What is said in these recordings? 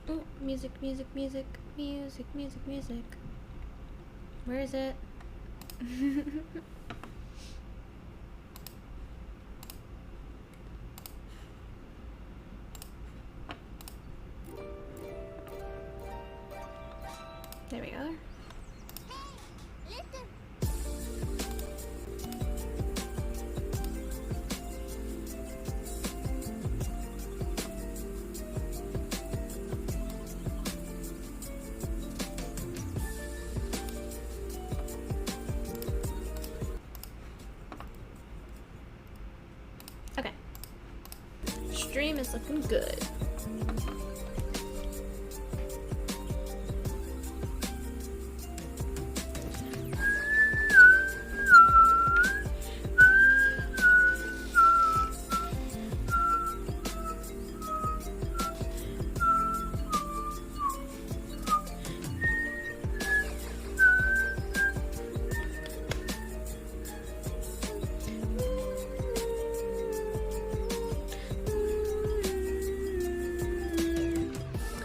Oh, music, music, music, music, music, music. Where is it? There we go. Okay. Stream is looking good.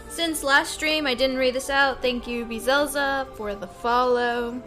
Since last stream I didn't read this out, thank you Bizelza for the follow.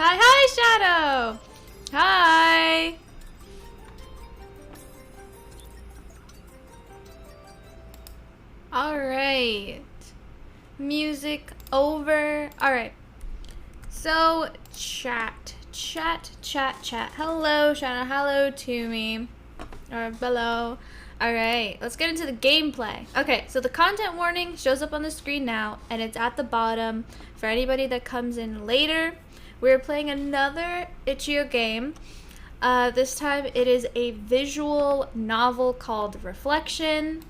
Hi, Shadow! Hi! Alright. Music over. Alright. So, chat. Hello, Shadow. Hello to me. Or below. Alright, let's get into the gameplay. Okay, so the content warning shows up on the screen now, and it's at the bottom for anybody that comes in later. We're playing another Itch.io game. This time it is a visual novel called Reflection.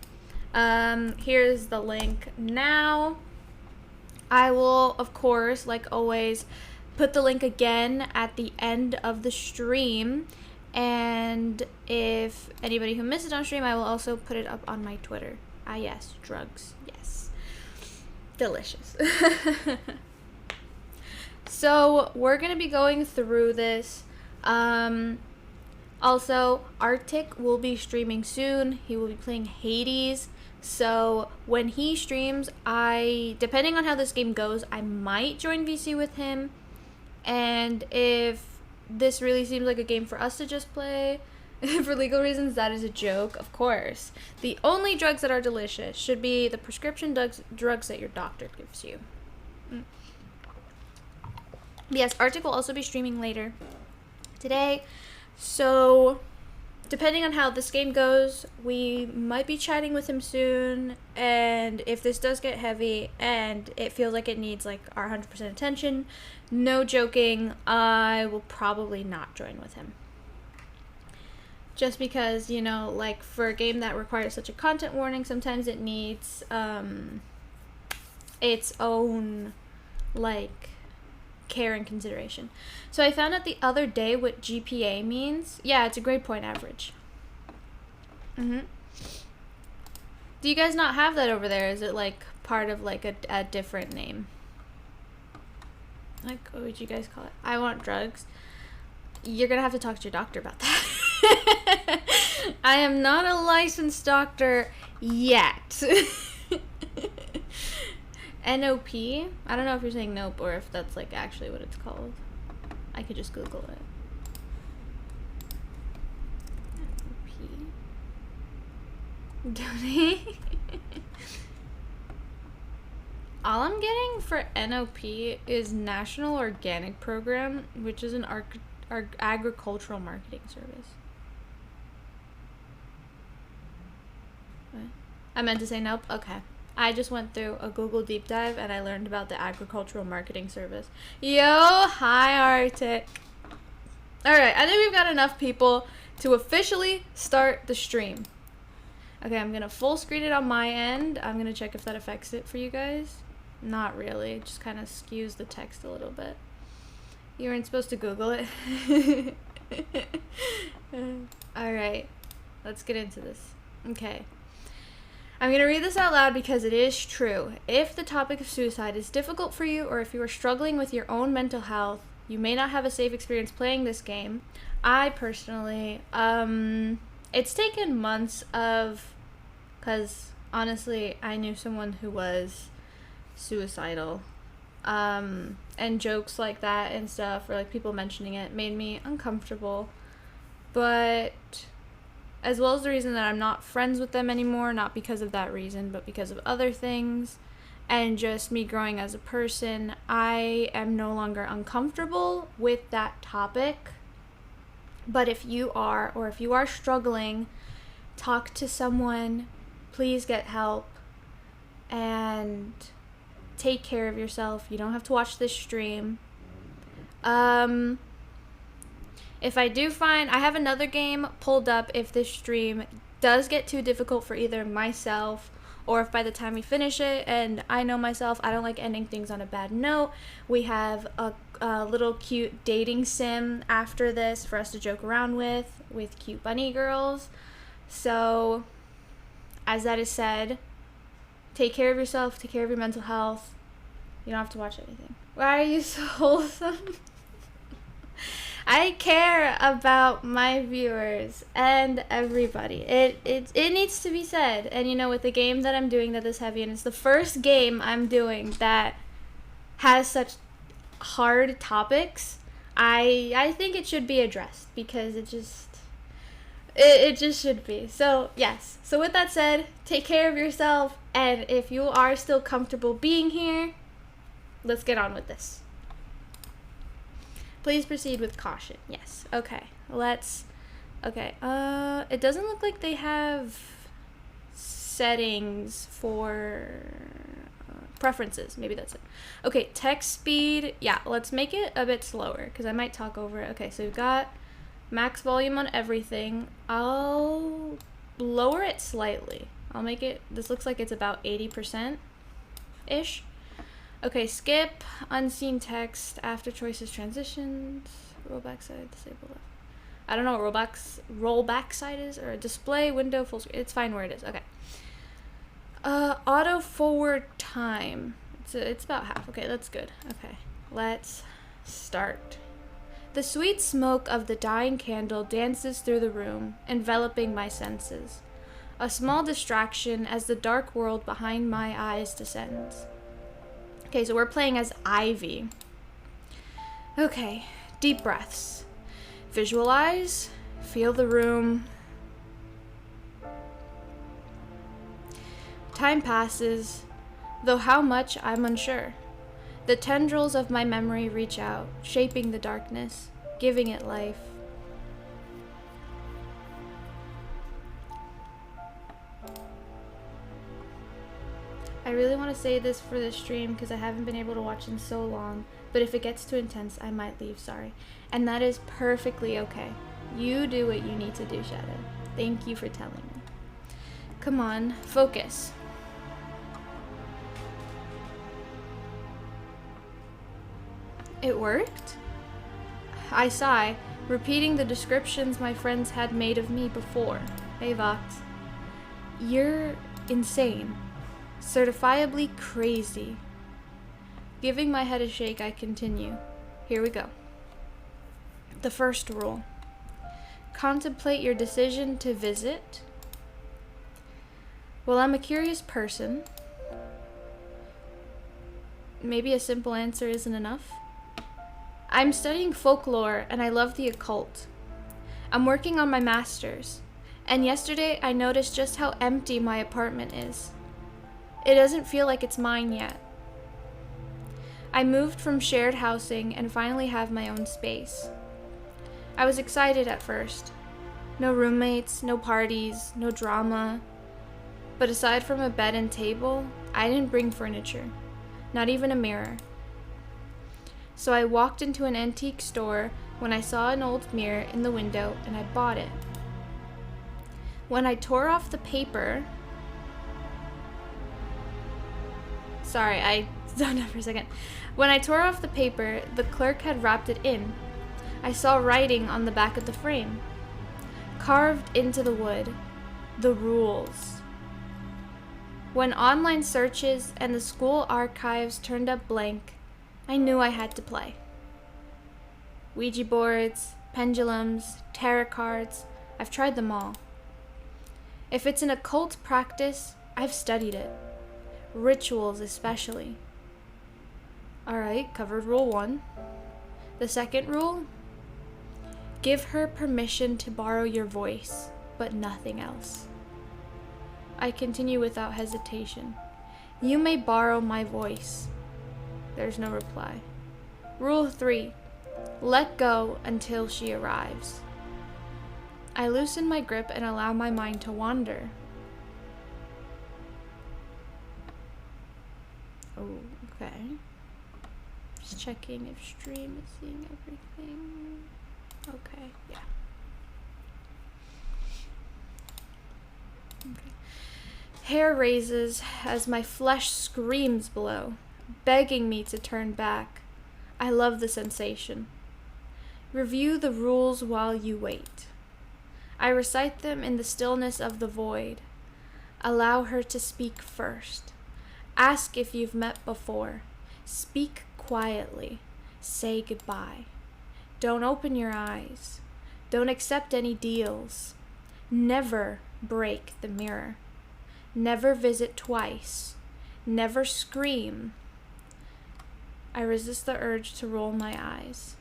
Here's the link now. I will, of course, like always, put the link again at the end of the stream. And if anybody who missed it on stream, I will also put it up on my Twitter. Ah, yes, drugs. Yes. Delicious. So we're going to be going through this. Also, Arctic will be streaming soon. He will be playing Hades. So when he streams, depending on how this game goes, I might join VC with him. And if this really seems like a game for us to just play, for legal reasons, that is a joke, of course. The only drugs that are delicious should be the prescription drugs that your doctor gives you. Yes, Arctic will also be streaming later today. So, depending on how this game goes, we might be chatting with him soon. And if this does get heavy and it feels like it needs like our 100% attention, no joking, I will probably not join with him. just because, you know, like for a game that requires such a content warning, sometimes it needs its own like care and consideration. So I found out the other day what GPA means. Yeah, it's a grade point average. Do you guys not have that over there? Is it like part of like a different name? Like, what would you guys call it? I want drugs. You're gonna have to talk to your doctor about that. I am not a licensed doctor yet. NOP? I don't know if you're saying nope or if that's like actually what it's called. I could just Google it. NOP. Donate. All I'm getting for NOP is National Organic Program, which is an agricultural marketing service. What? I meant to say nope. Okay. I just went through a Google deep dive and I learned about the agricultural marketing service. Yo, hi Arctic. Alright, I think we've got enough people to officially start the stream. Okay, I'm gonna full screen it on my end. I'm gonna check if that affects it for you guys. Not really, it just kind of skews the text a little bit. You weren't supposed to Google it. Alright, let's get into this. Okay. I'm going to read this out loud because it is true. If the topic of suicide is difficult for you, or if you are struggling with your own mental health, you may not have a safe experience playing this game. I personally, it's taken months of, because honestly, I knew someone who was suicidal. And jokes like that and stuff, or like people mentioning it, made me uncomfortable. But as well as the reason that I'm not friends with them anymore, not because of that reason, but because of other things, and just me growing as a person, I am no longer uncomfortable with that topic. But if you are, or if you are struggling, talk to someone, please get help, and take care of yourself. You don't have to watch this stream. If I do find, I have another game pulled up if this stream does get too difficult for either myself, or if by the time we finish it, and I know myself, I don't like ending things on a bad note, we have a little cute dating sim after this for us to joke around with cute bunny girls. So, as that is said, take care of yourself, take care of your mental health. You don't have to watch anything. Why are you so wholesome? I care about my viewers and everybody. It needs to be said. And you know, with the game that I'm doing that is heavy, and it's the first game I'm doing that has such hard topics, I think it should be addressed because it just should be. So yes. So with that said, take care of yourself, and if you are still comfortable being here, let's get on with this. Please proceed with caution. Yes. Okay. Okay. It doesn't look like they have settings for preferences. Maybe that's it. Okay. Text speed. Yeah. Let's make it a bit slower because I might talk over it. Okay. So we've got max volume on everything. I'll lower it slightly. I'll make it, this looks like it's about 80%-ish. Okay, skip, unseen text, after choices, transitions, roll back side, disable left. I don't know what roll back side is, or display, window, full screen. It's fine where it is. Okay. Auto forward time. It's about half. Okay, that's good. Okay, let's start. The sweet smoke of the dying candle dances through the room, enveloping my senses. A small distraction as the dark world behind my eyes descends. Okay, so we're playing as Ivy. Okay, deep breaths. Visualize, feel the room. Time passes, though how much I'm unsure. The tendrils of my memory reach out, shaping the darkness, giving it life. I really want to say this for this stream because I haven't been able to watch in so long, but if it gets too intense, I might leave, sorry. And that is perfectly okay. You do what you need to do, Shadow. Thank you for telling me. Come on, focus. It worked? I sigh, repeating the descriptions my friends had made of me before. Hey, Vox. You're insane. Certifiably crazy. Giving my head a shake, I continue. Here we go. The first rule. Contemplate your decision to visit. Well, I'm a curious person. Maybe a simple answer isn't enough. I'm studying folklore and I love the occult. I'm working on my master's, and yesterday I noticed just how empty my apartment is. It doesn't feel like it's mine yet. I moved from shared housing and finally have my own space. I was excited at first. No roommates, no parties, no drama. But aside from a bed and table, I didn't bring furniture, not even a mirror. So I walked into an antique store when I saw an old mirror in the window and I bought it. When I tore off the paper... Sorry, I zoned out for a second. When I tore off the paper, the clerk had wrapped it in. I saw writing on the back of the frame. Carved into the wood, the rules. When online searches and the school archives turned up blank, I knew I had to play. Ouija boards, pendulums, tarot cards, I've tried them all. If it's an occult practice, I've studied it. Rituals especially. Alright, covered rule 1. The second rule? Give her permission to borrow your voice, but nothing else. I continue without hesitation. You may borrow my voice. There's no reply. Rule 3. Let go until she arrives. I loosen my grip and allow my mind to wander. Oh, okay. Just checking if stream is seeing everything. Okay, yeah. Okay. Hair raises as my flesh screams below, begging me to turn back. I love the sensation. Review the rules while you wait. I recite them in the stillness of the void. Allow her to speak first. Ask if you've met before. Speak quietly. Say goodbye. Don't open your eyes. Don't accept any deals. Never break the mirror. Never visit twice. Never scream. I resist the urge to roll my eyes.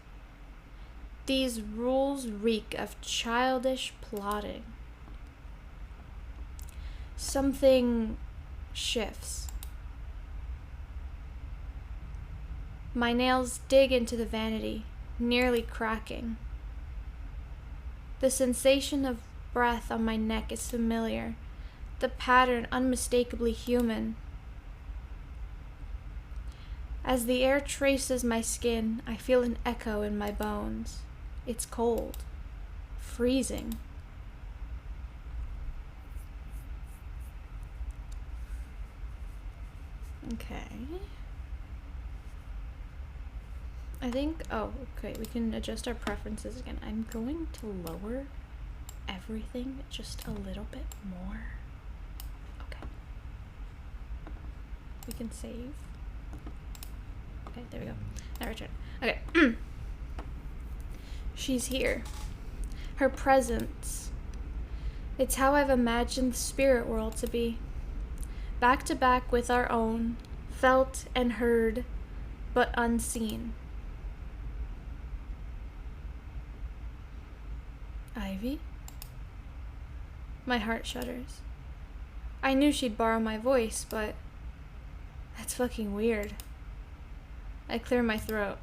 These rules reek of childish plotting. Something shifts. My nails dig into the vanity, nearly cracking. The sensation of breath on my neck is familiar, the pattern unmistakably human. As the air traces my skin, I feel an echo in my bones. It's cold, freezing. Okay. I think, oh, okay, we can adjust our preferences again. I'm going to lower everything just a little bit more. Okay. We can save. Okay, there we go. Now return. Okay. She's here. Her presence. It's how I've imagined the spirit world to be. Back to back with our own, felt and heard, but unseen. Ivy? My heart shudders. I knew she'd borrow my voice, but that's fucking weird. I clear my throat.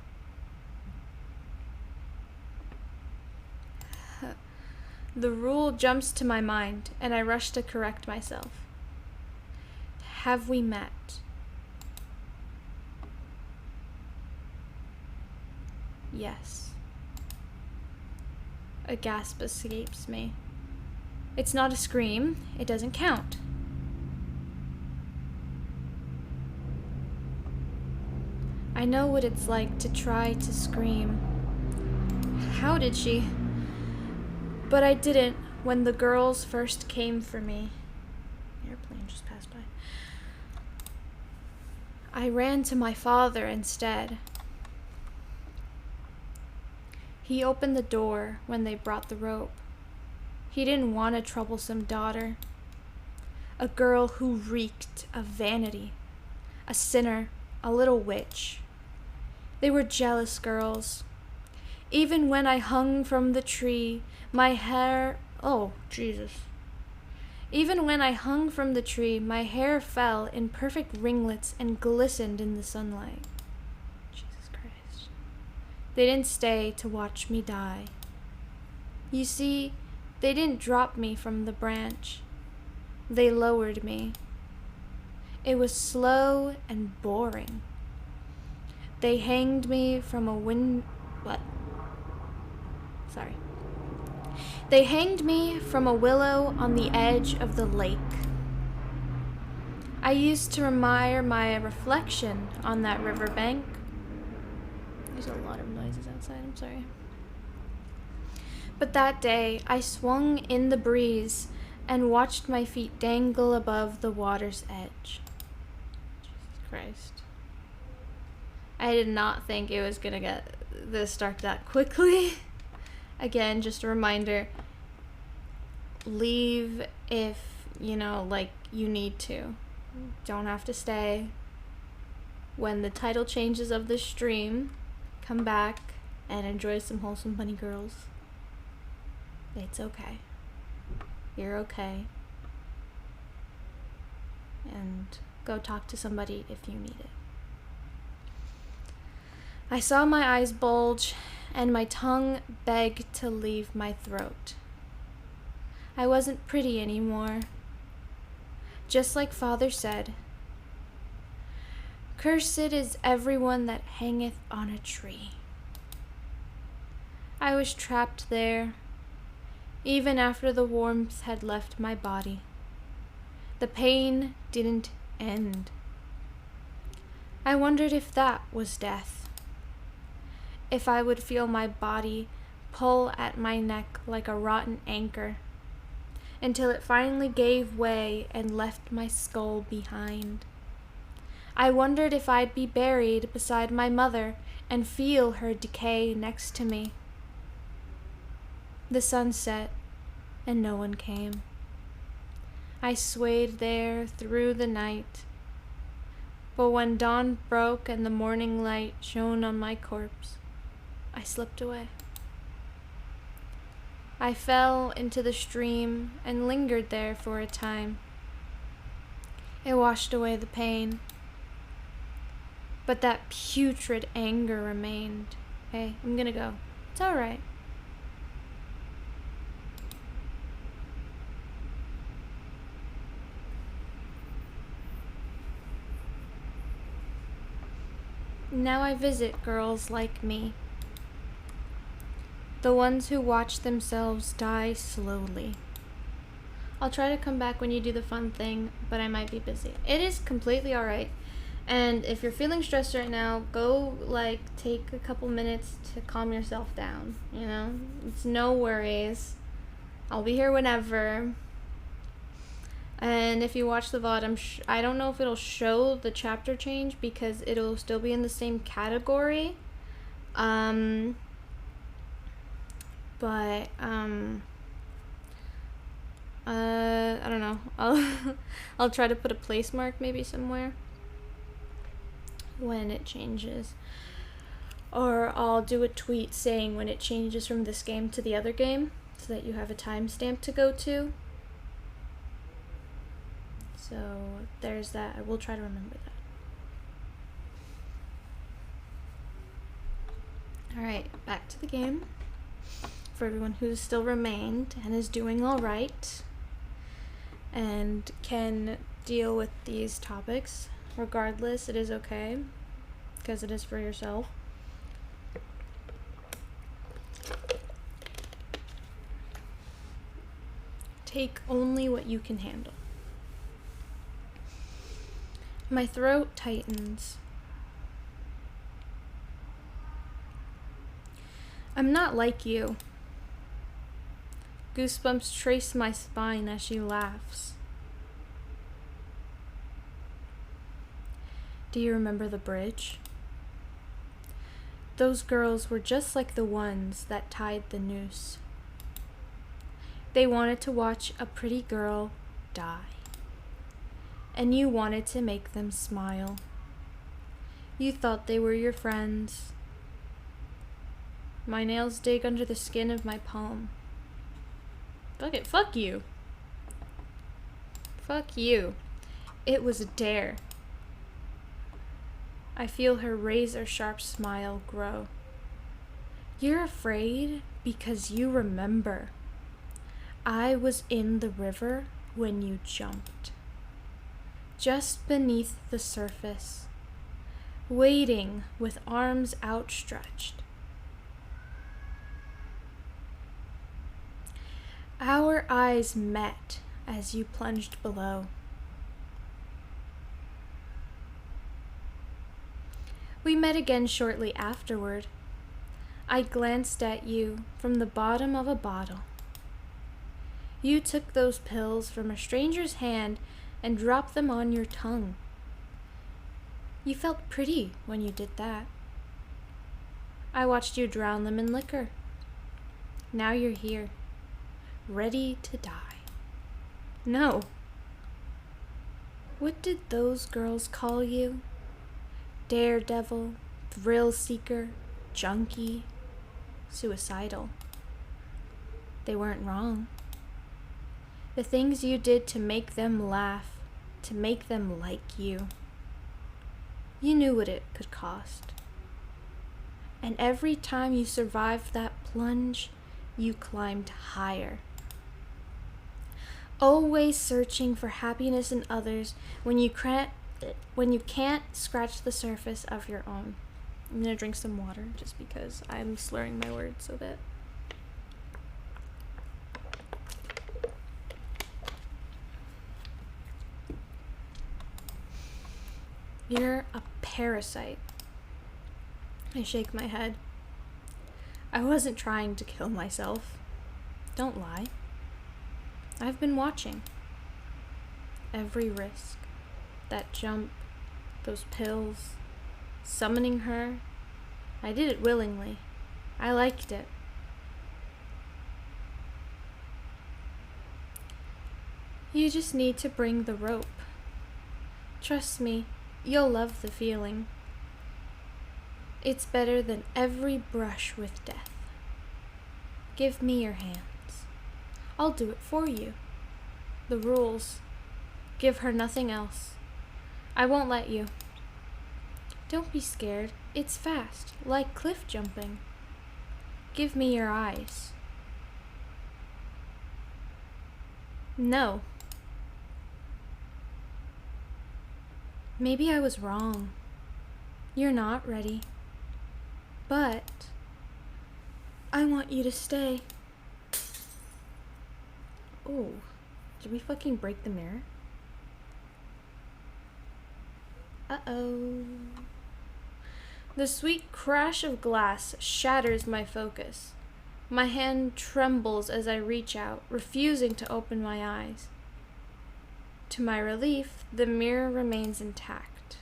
The rule jumps to my mind, and I rush to correct myself. Have we met? Yes. A gasp escapes me. It's not a scream. It doesn't count. I know what it's like to try to scream. How did she? But I didn't when the girls first came for me. Airplane just passed by. I ran to my father instead. He opened the door when they brought the rope. He didn't want a troublesome daughter. A girl who reeked of vanity. A sinner, a little witch. They were jealous girls. Even when I hung from the tree, my hair... Oh, Jesus. Even when I hung from the tree, my hair fell in perfect ringlets and glistened in the sunlight. Jesus Christ. They didn't stay to watch me die. You see, they didn't drop me from the branch. They lowered me. It was slow and boring. They hanged me from a They hanged me from a willow on the edge of the lake. I used to admire my reflection on that riverbank. There's a lot of noises outside, I'm sorry. But that day, I swung in the breeze and watched my feet dangle above the water's edge. Jesus Christ. I did not think it was gonna get this dark that quickly. Again, just a reminder, leave if, you know, like, you need to. Don't have to stay. When the title changes of the stream, come back and enjoy some wholesome bunny girls. It's okay. You're okay. And go talk to somebody if you need it. I saw my eyes bulge and my tongue beg to leave my throat. I wasn't pretty anymore. Just like Father said, "Cursed is everyone that hangeth on a tree." I was trapped there, even after the warmth had left my body. The pain didn't end. I wondered if that was death. If I would feel my body pull at my neck like a rotten anchor, until it finally gave way and left my skull behind. I wondered if I'd be buried beside my mother and feel her decay next to me. The sun set, and no one came. I swayed there through the night, but when dawn broke and the morning light shone on my corpse, I slipped away. I fell into the stream and lingered there for a time. It washed away the pain, but that putrid anger remained. Hey, I'm gonna go. It's all right. Now I visit girls like me. The ones who watch themselves die slowly. I'll try to come back when you do the fun thing, but I might be busy. It is completely alright. And if you're feeling stressed right now, go, like, take a couple minutes to calm yourself down, you know? It's no worries. I'll be here whenever. And if you watch the VOD, I don't know if it'll show the chapter change because it'll still be in the same category. But I don't know. I'll try to put a place mark maybe somewhere when it changes, or I'll do a tweet saying when it changes from this game to the other game, so that you have a timestamp to go to. So there's that. I will try to remember that. Alright, back to the game. For everyone who's still remained and is doing alright and can deal with these topics. Regardless, it is okay, because it is for yourself. Take only what you can handle. My throat tightens. I'm not like you. Goosebumps trace my spine as she laughs. Do you remember the bridge? Those girls were just like the ones that tied the noose. They wanted to watch a pretty girl die. And you wanted to make them smile. You thought they were your friends. My nails dig under the skin of my palm. Fuck it, fuck you. Fuck you. It was a dare. I feel her razor-sharp smile grow. You're afraid because you remember. I was in the river when you jumped. Just beneath the surface, waiting with arms outstretched. Our eyes met as you plunged below. We met again shortly afterward. I glanced at you from the bottom of a bottle. You took those pills from a stranger's hand and dropped them on your tongue. You felt pretty when you did that. I watched you drown them in liquor. Now you're here, ready to die. No. What did those girls call you? Daredevil, thrill seeker, junkie, suicidal. They weren't wrong. The things you did to make them laugh, to make them like you. You knew what it could cost. And every time you survived that plunge, you climbed higher. Always searching for happiness in others when you can't scratch the surface of your own. I'm gonna drink some water just because I'm slurring my words a bit. You're a parasite. I shake my head. I wasn't trying to kill myself. Don't lie. I've been watching. Every risk. That jump. Those pills. Summoning her. I did it willingly. I liked it. You just need to bring the rope. Trust me, you'll love the feeling. It's better than every brush with death. Give me your hands. I'll do it for you. The rules. Give her nothing else. I won't let you. Don't be scared. It's fast, like cliff jumping. Give me your eyes. No. Maybe I was wrong. You're not ready. But I want you to stay. Oh, did we fucking break the mirror? Uh-oh. The sweet crash of glass shatters my focus. My hand trembles as I reach out, refusing to open my eyes. To my relief, the mirror remains intact.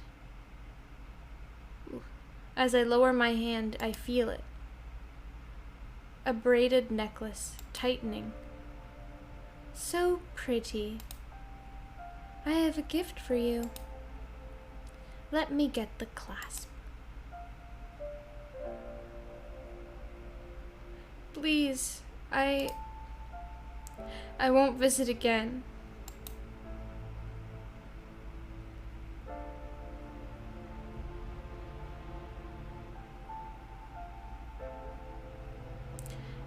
As I lower my hand, I feel it. A braided necklace, tightening. So pretty. I have a gift for you. Let me get the clasp. Please, I won't visit again.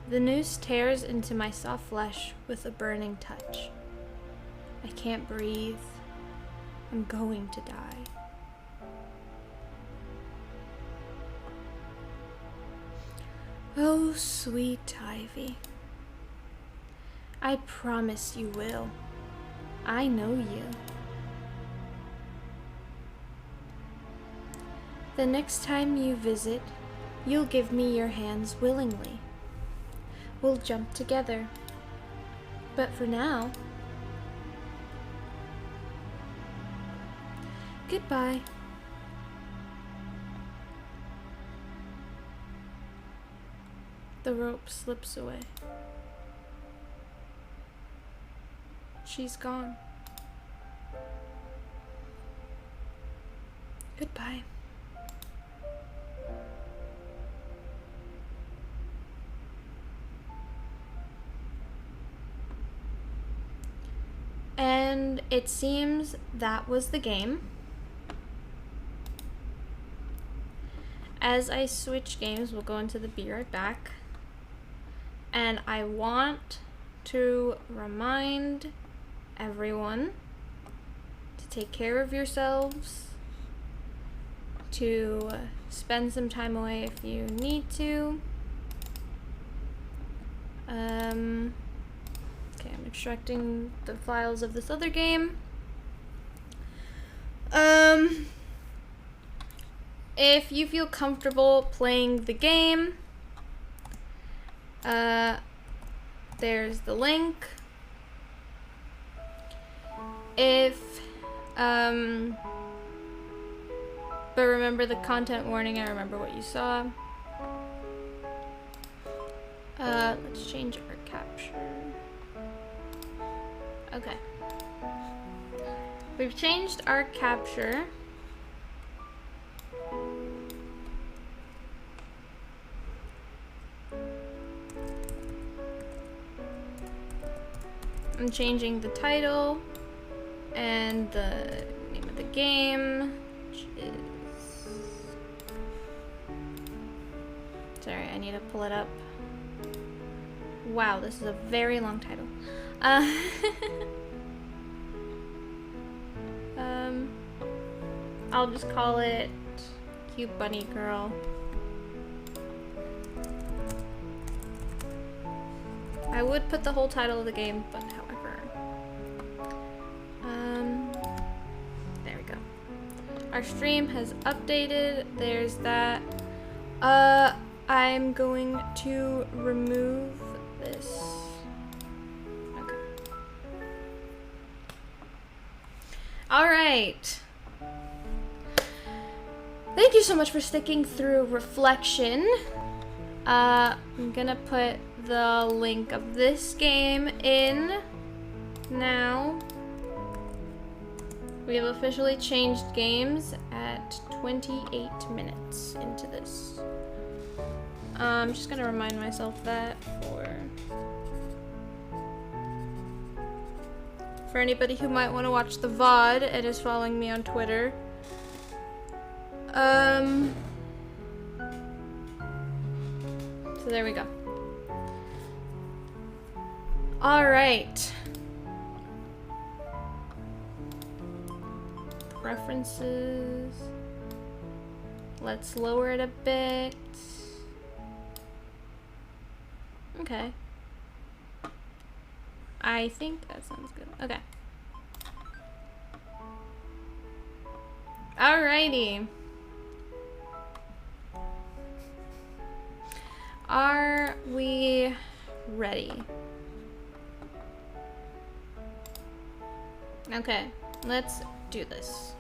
The noose tears into my soft flesh with a burning touch. I can't breathe. I'm going to die. Oh, sweet Ivy. I promise you will. I know you. The next time you visit, you'll give me your hands willingly. We'll jump together. But for now, goodbye. The rope slips away. She's gone. Goodbye. And it seems that was the game. As I switch games, we'll go into the Be Right Back. And I want to remind everyone to take care of yourselves, to spend some time away if you need to. Okay, I'm extracting the files of this other game. If you feel comfortable playing the game, there's the link. But remember the content warning, I remember what you saw. Let's change our capture. Okay. We've changed our capture. I'm changing the title and the name of the game, which is... Sorry, I need to pull it up. Wow, this is a very long title. I'll just call it Cute Bunny Girl. I would put the whole title of the game, but however. There we go. Our stream has updated. There's that. I'm going to remove this. Okay. Alright. Thank you so much for sticking through Reflection. I'm gonna put the link of this game in now. We have officially changed games at 28 minutes into this. I'm just gonna remind myself that for anybody who might want to watch the VOD and is following me on Twitter. So there we go. All right. Preferences. Let's lower it a bit. Okay. I think that sounds good. Okay. Alrighty. Are we ready? Okay, let's do this.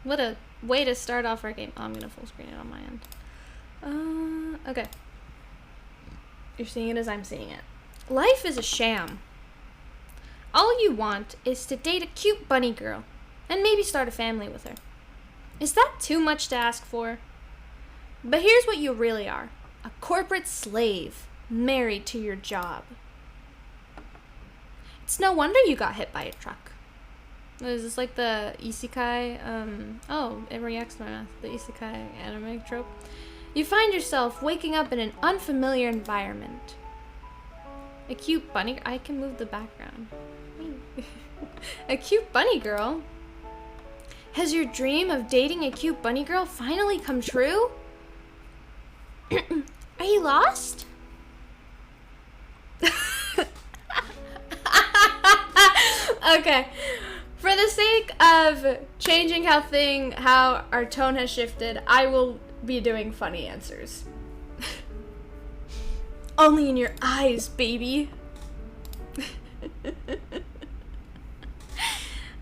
What a way to start off our game. Oh, I'm gonna full screen it on my end. Okay. You're seeing it as I'm seeing it. Life is a sham. All you want is to date a cute bunny girl and maybe start a family with her. Is that too much to ask for? But here's what you really are. A corporate slave, married to your job. It's no wonder you got hit by a truck. Is this like the isekai? Oh, it reacts to my mouth. The isekai anime trope. You find yourself waking up in an unfamiliar environment. A cute bunny... I can move the background. A cute bunny girl? Has your dream of dating a cute bunny girl finally come true? Are you lost? Okay. For the sake of changing how our tone has shifted, I will be doing funny answers. Only in your eyes, baby.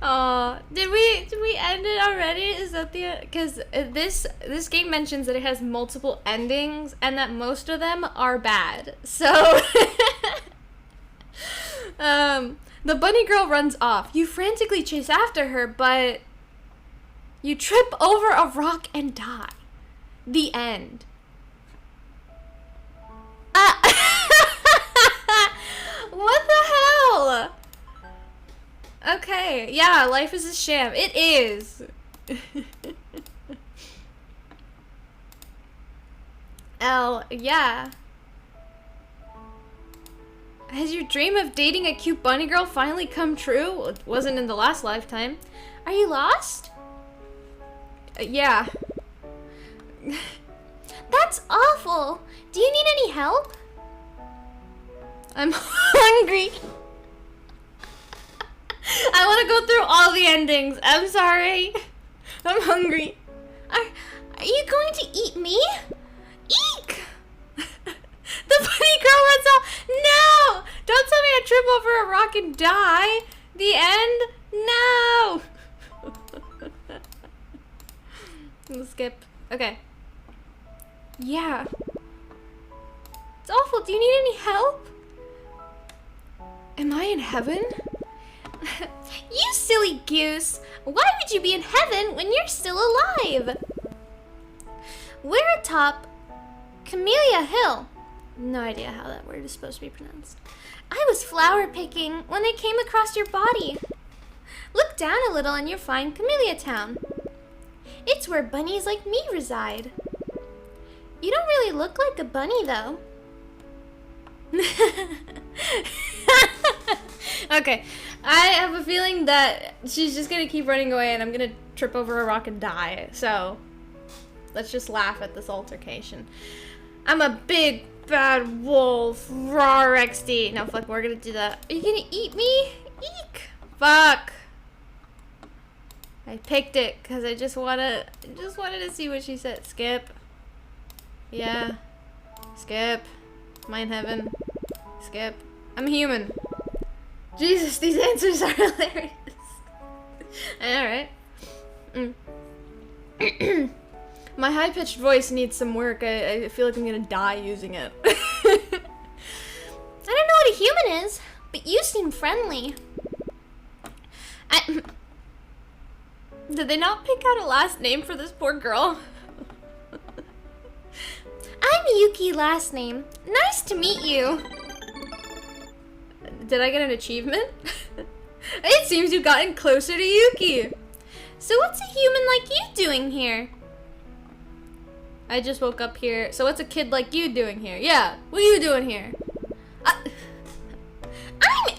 Did we end it already? Is that the, because this game mentions that it has multiple endings and that most of them are bad. So the bunny girl runs off. You frantically chase after her, but you trip over a rock and die. The end. What the hell? Okay, yeah, life is a sham. It is. Yeah. Has your dream of dating a cute bunny girl finally come true? Well, it wasn't in the last lifetime. Are you lost? Yeah. That's awful. Do you need any help? I'm hungry. I want to go through all the endings. I'm sorry. I'm hungry. Are you going to eat me? Eek! The bunny girl runs off. No! Don't tell me I trip over a rock and die. The end? No! We'll skip. Okay. Yeah. It's awful. Do you need any help? Am I in heaven? You silly goose! Why would you be in heaven when you're still alive? We're atop Camellia Hill. No idea how that word is supposed to be pronounced. I was flower picking when I came across your body. Look down a little and you'll find Camellia Town. It's where bunnies like me reside. You don't really look like a bunny, though. Okay, I have a feeling that she's just gonna keep running away and I'm gonna trip over a rock and die. So, let's just laugh at this altercation. I'm a big bad wolf. Rawr XD. No, fuck, we're gonna do that. Are you gonna eat me? Eek. Fuck. I picked it because I just wanted to see what she said. Skip. Yeah. Skip. Am I in heaven? Skip. I'm human. Jesus, these answers are hilarious. Alright. My high-pitched voice needs some work. I feel like I'm gonna die using it. I don't know what a human is, but you seem friendly. Did they not pick out a last name for this poor girl? I'm Yuki last name. Nice to meet you. Did I get an achievement? It seems you've gotten closer to Yuki. So what's a human like you doing here? I just woke up here. So what's a kid like you doing here? Yeah, what are you doing here? I'm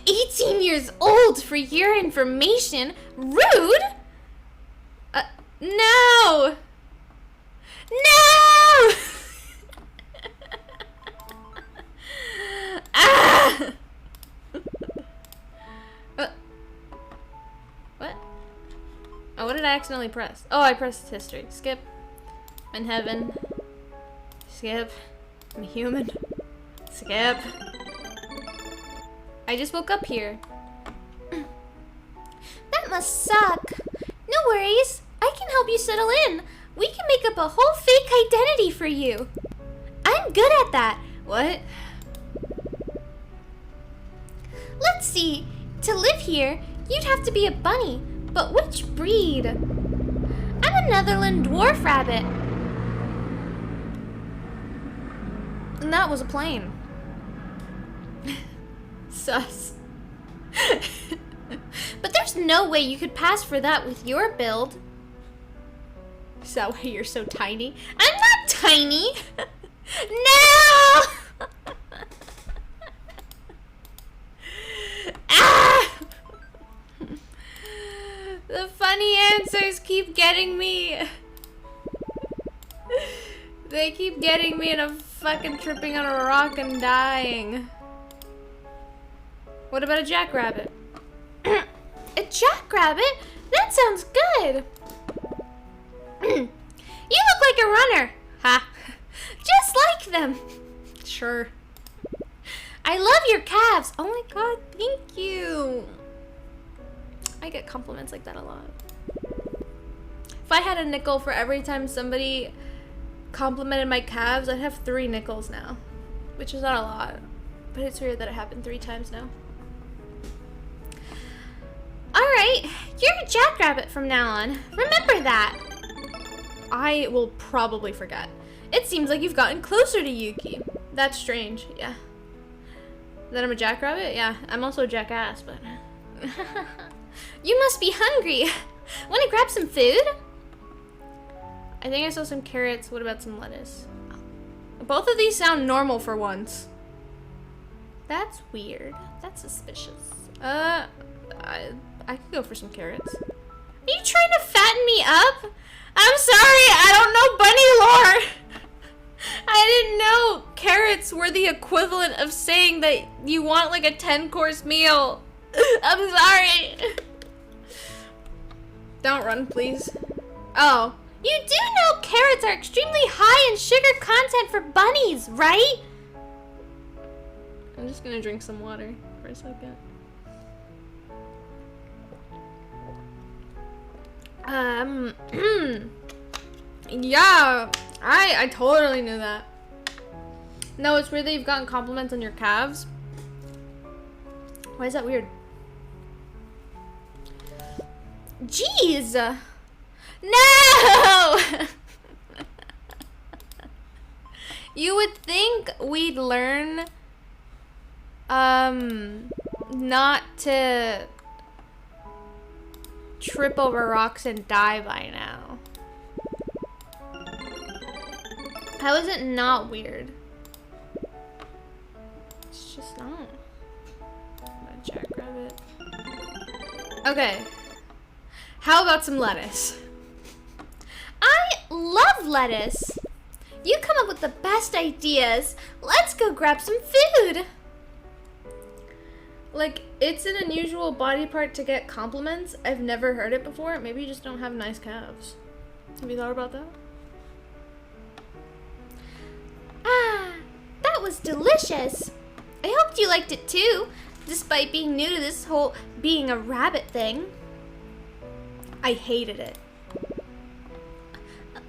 18 years old for your information. Rude? No! No! Ah! What? Oh, what did I accidentally press? Oh, I pressed history. Skip. I'm in heaven. Skip. I'm a human. Skip. I just woke up here. That must suck. No worries. I can help you settle in. We can make up a whole fake identity for you. I'm good at that. What? Let's see. To live here, you'd have to be a bunny. But which breed? I'm a Netherland dwarf rabbit. And that was a plane. Sus. But there's no way you could pass for that with your build. Is that why you're so tiny? I'm not tiny! No! Ah! The funny answers keep getting me. They keep getting me and I'm fucking tripping on a rock and dying. What about a jackrabbit? jackrabbit? That sounds good. You look like a runner. Ha. Just like them. Sure. I love your calves. Oh my god, thank you. I get compliments like that a lot. If I had a nickel for every time somebody complimented my calves, I'd have 3 nickels now. Which is not a lot. But it's weird that it happened 3 times now. Alright, you're a jackrabbit from now on. Remember that. I will probably forget. It seems like you've gotten closer to Yuki. That's strange, yeah. That I'm a jackrabbit? Yeah, I'm also a jackass, but... You must be hungry. Want to grab some food? I think I saw some carrots. What about some lettuce? Both of these sound normal for once. That's weird. That's suspicious. I could go for some carrots. Are you trying to fatten me up? I'm sorry, I don't know bunny lore. I didn't know carrots were the equivalent of saying that you want like a 10-course meal. I'm sorry. Don't run, please. Oh. You do know carrots are extremely high in sugar content for bunnies, right? I'm just gonna drink some water for a second. Yeah, I totally knew that. No, it's weird that you've gotten compliments on your calves. Why is that weird? Jeez! No! You would think we'd learn not to trip over rocks and die by now. How is it not weird? It's just not. I'm a jackrabbit. Okay. How about some lettuce? I love lettuce. You come up with the best ideas. Let's go grab some food. Like, it's an unusual body part to get compliments. I've never heard it before. Maybe you just don't have nice calves. Have you thought about that? Ah, that was delicious. I hoped you liked it too, despite being new to this whole being a rabbit thing. I hated it.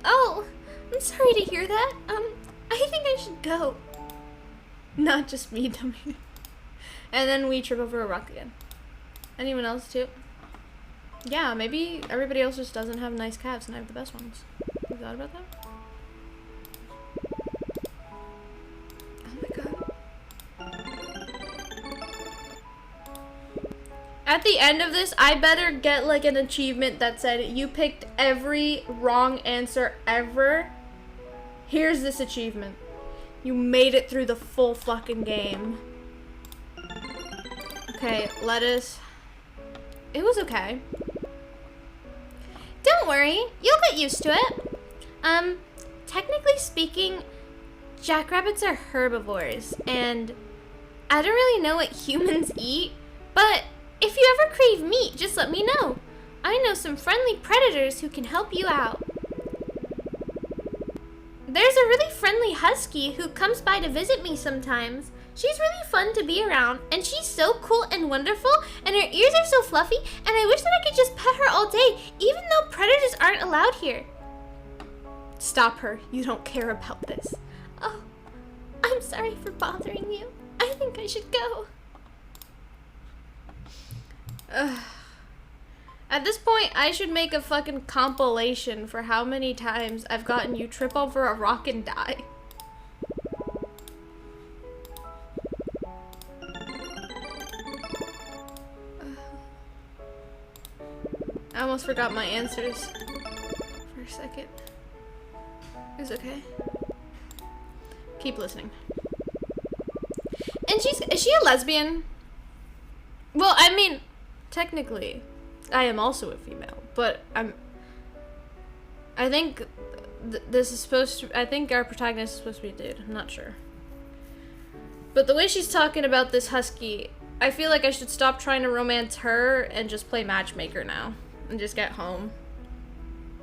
Oh, I'm sorry to hear that. I think I should go. Not just me, dummy. And then we trip over a rock again. Anyone else too? Yeah, maybe everybody else just doesn't have nice calves and I have the best ones. You thought about that? Oh my god. At the end of this, I better get like an achievement that said you picked every wrong answer ever. Here's this achievement. You made it through the full fucking game. Okay, lettuce. It was okay. Don't worry, you'll get used to it. Technically speaking, jackrabbits are herbivores, and I don't really know what humans eat, but if you ever crave meat, just let me know. I know some friendly predators who can help you out. There's a really friendly husky who comes by to visit me sometimes. She's really fun to be around, and she's so cool and wonderful, and her ears are so fluffy, and I wish that I could just pet her all day, even though predators aren't allowed here. Stop her. You don't care about this. Oh, I'm sorry for bothering you. I think I should go. At this point, I should make a fucking compilation for how many times I've gotten you trip over a rock and die. I almost forgot my answers for a second. It's okay. Keep listening. And is she a lesbian? Well, I mean, technically, I am also a female, but I think this is supposed to, I think our protagonist is supposed to be a dude. I'm not sure. But the way she's talking about this husky, I feel like I should stop trying to romance her and just play matchmaker now. And just get home.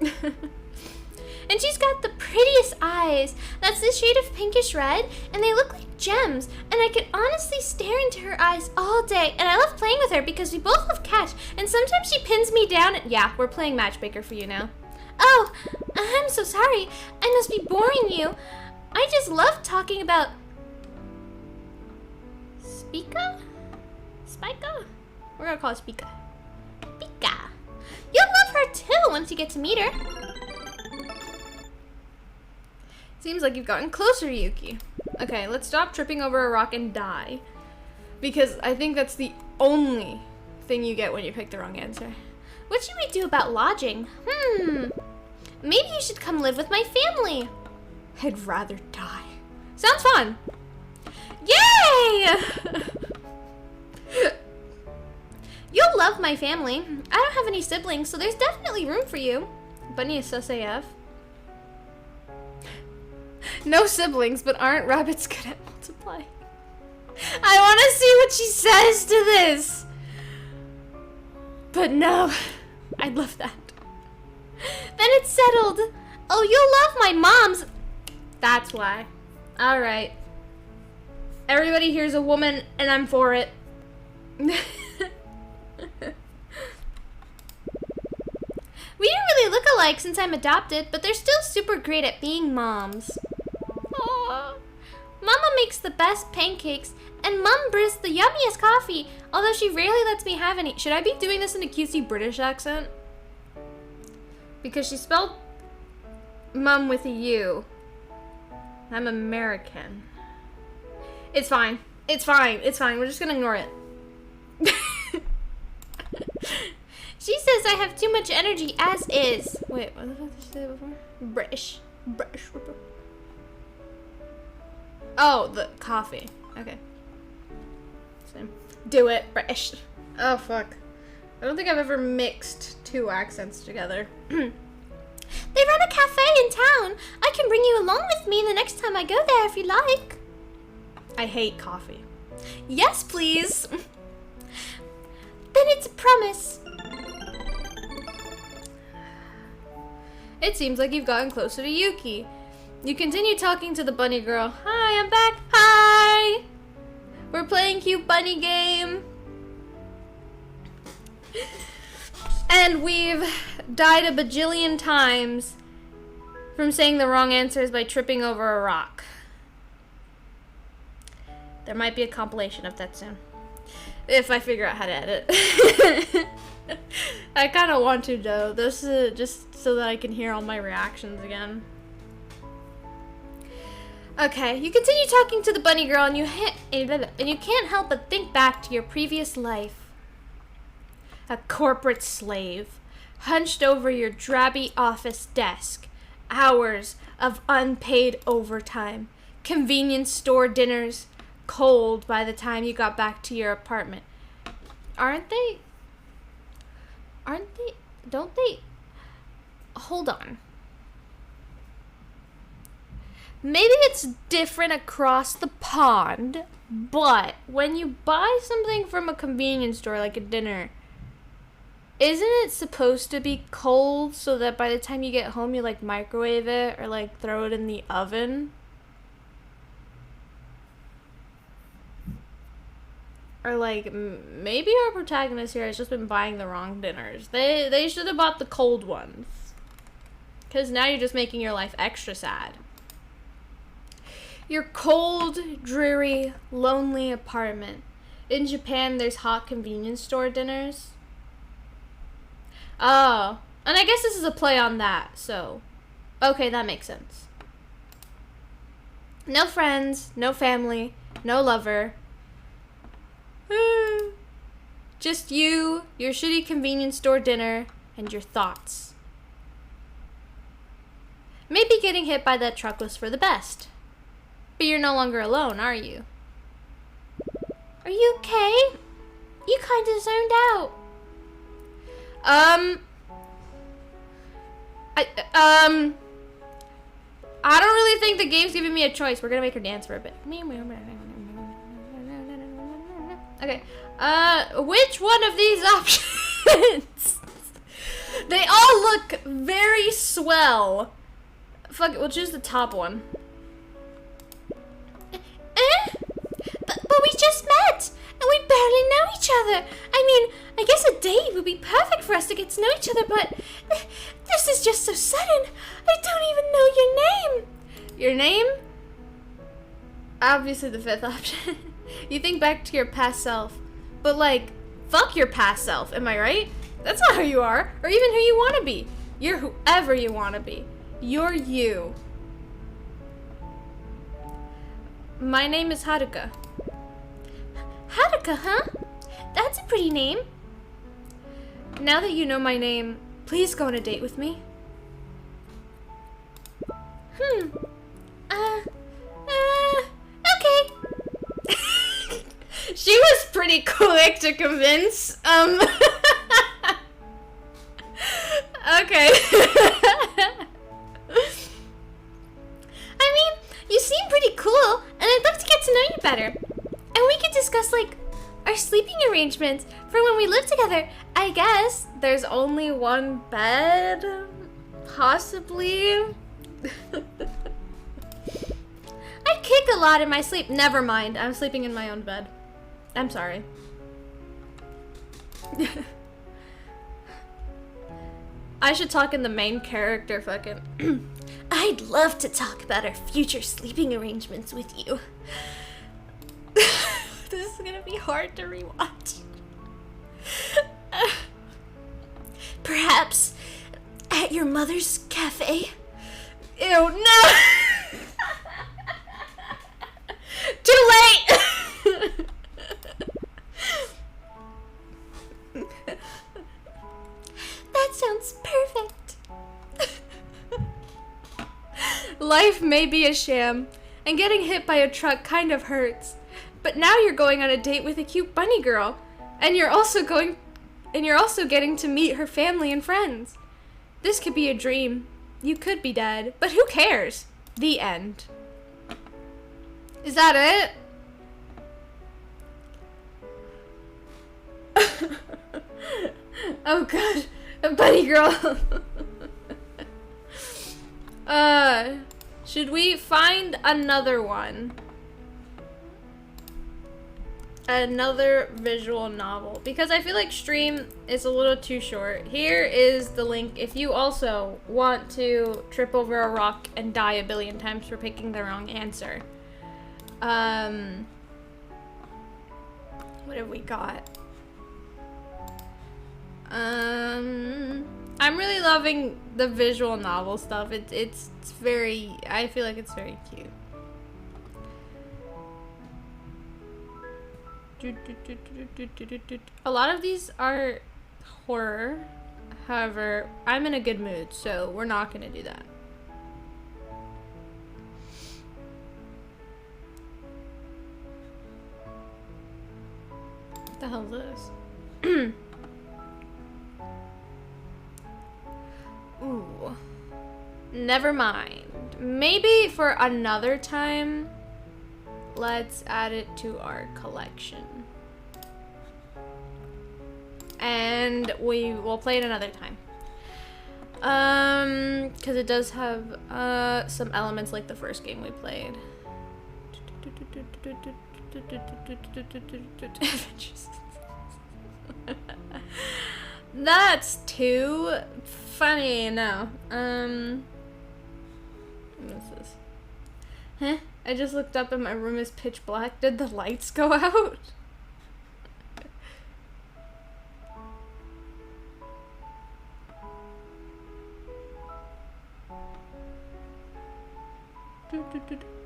And she's got the prettiest eyes. That's the shade of pinkish red, and they look like gems. And I could honestly stare into her eyes all day. And I love playing with her because we both love catch. And sometimes she pins me down. Yeah, we're playing matchmaker for you now. Oh, I'm so sorry. I must be boring you. I just love talking about... Spica? Spica? We're gonna call her Spica. Spica. You'll love her too once you get to meet her. Seems like you've gotten closer, Yuki. Okay, let's stop tripping over a rock and die. Because I think that's the only thing you get when you pick the wrong answer. What should we do about lodging? Maybe you should come live with my family. I'd rather die. Sounds fun. Yay! You'll love my family. I don't have any siblings, so there's definitely room for you. Bunny is sus AF. No siblings, but aren't rabbits good at multiply? I want to see what she says to this. But no, I'd love that. Then it's settled. Oh, you'll love my mom's. That's why. All right. Everybody here's a woman, and I'm for it. We don't really look alike since I'm adopted, but they're still super great at being moms. Aww. Mama makes the best pancakes, and Mum brews the yummiest coffee, although she rarely lets me have any. Should I be doing this in a cutesy British accent? Because she spelled Mum with a U. I'm American. It's fine. It's fine. It's fine. We're just gonna ignore it. She says I have too much energy as is. Wait, what the fuck did she say before? British. British. Oh, the coffee. Okay. Same. Do it. British. Oh, fuck. I don't think I've ever mixed two accents together. They run a cafe in town. I can bring you along with me the next time I go there if you like. I hate coffee. Yes, please. Then it's a promise. It seems like you've gotten closer to Yuki. You continue talking to the bunny girl. Hi, I'm back. Hi! We're playing cute bunny game. And we've died a bajillion times from saying the wrong answers by tripping over a rock. There might be a compilation of that soon. If I figure out how to edit. I kind of want to though. This is just so that I can hear all my reactions again. Okay, you continue talking to the bunny girl and you can't help but think back to your previous life. A corporate slave, hunched over your drabby office desk. Hours of unpaid overtime. Convenience store dinners. Cold by the time you got back to your apartment. Don't they? Hold on. Maybe it's different across the pond, but when you buy something from a convenience store, like a dinner, isn't it supposed to be cold so that by the time you get home you like microwave it or like throw it in the oven? Or like, maybe our protagonist here has just been buying the wrong dinners. They should have bought the cold ones. Because now you're just making your life extra sad. Your cold, dreary, lonely apartment. In Japan, there's hot convenience store dinners. Oh. And I guess this is a play on that, so. Okay, that makes sense. No friends, no family, no lover. Just you, your shitty convenience store dinner, and your thoughts. Maybe getting hit by that truck was for the best. But you're no longer alone, are you? Are you okay? You kinda zoned out. I don't really think the game's giving me a choice. We're gonna make her dance for a bit. Okay. Which one of these options? They all look very swell. Fuck it, we'll choose the top one. But we just met, and we barely know each other. I mean, I guess a date would be perfect for us to get to know each other, but this is just so sudden. I don't even know your name. Your name? Obviously the fifth option. You think back to your past self. But like, fuck your past self, am I right? That's not who you are, or even who you want to be. You're whoever you want to be. You're you. My name is Haruka. Haruka, huh? That's a pretty name. Now that you know my name, please go on a date with me. Okay. She was pretty quick to convince. Okay. I mean, you seem pretty cool, and I'd love to get to know you better. And we could discuss, like, our sleeping arrangements for when we live together. I guess there's only one bed, possibly. I kick a lot in my sleep. Never mind, I'm sleeping in my own bed. I'm sorry. I should talk in the main character fucking. I'd love to talk about our future sleeping arrangements with you. This is gonna be hard to rewatch. Perhaps at your mother's cafe? Ew, no! Too late! That sounds perfect. Life may be a sham, and getting hit by a truck kind of hurts. But now you're going on a date with a cute bunny girl, and you're also getting to meet her family and friends. This could be a dream. You could be dead, but who cares? The end. Is that it? Oh god, a bunny girl. Should we find another one? Another visual novel, because I feel like stream is a little too short. Here is the link if you also want to trip over a rock and die a billion times for picking the wrong answer. What have we got? I'm really loving the visual novel stuff. It's very, I feel like it's very cute. A lot of these are horror. However, I'm in a good mood, so we're not gonna do that. What the hell is this? Ooh. Never mind. Maybe for another time, let's add it to our collection. And we will play it another time. Because it does have some elements like the first game we played. That's too funny. No. What is this? Huh? I just looked up and my room is pitch black. Did the lights go out?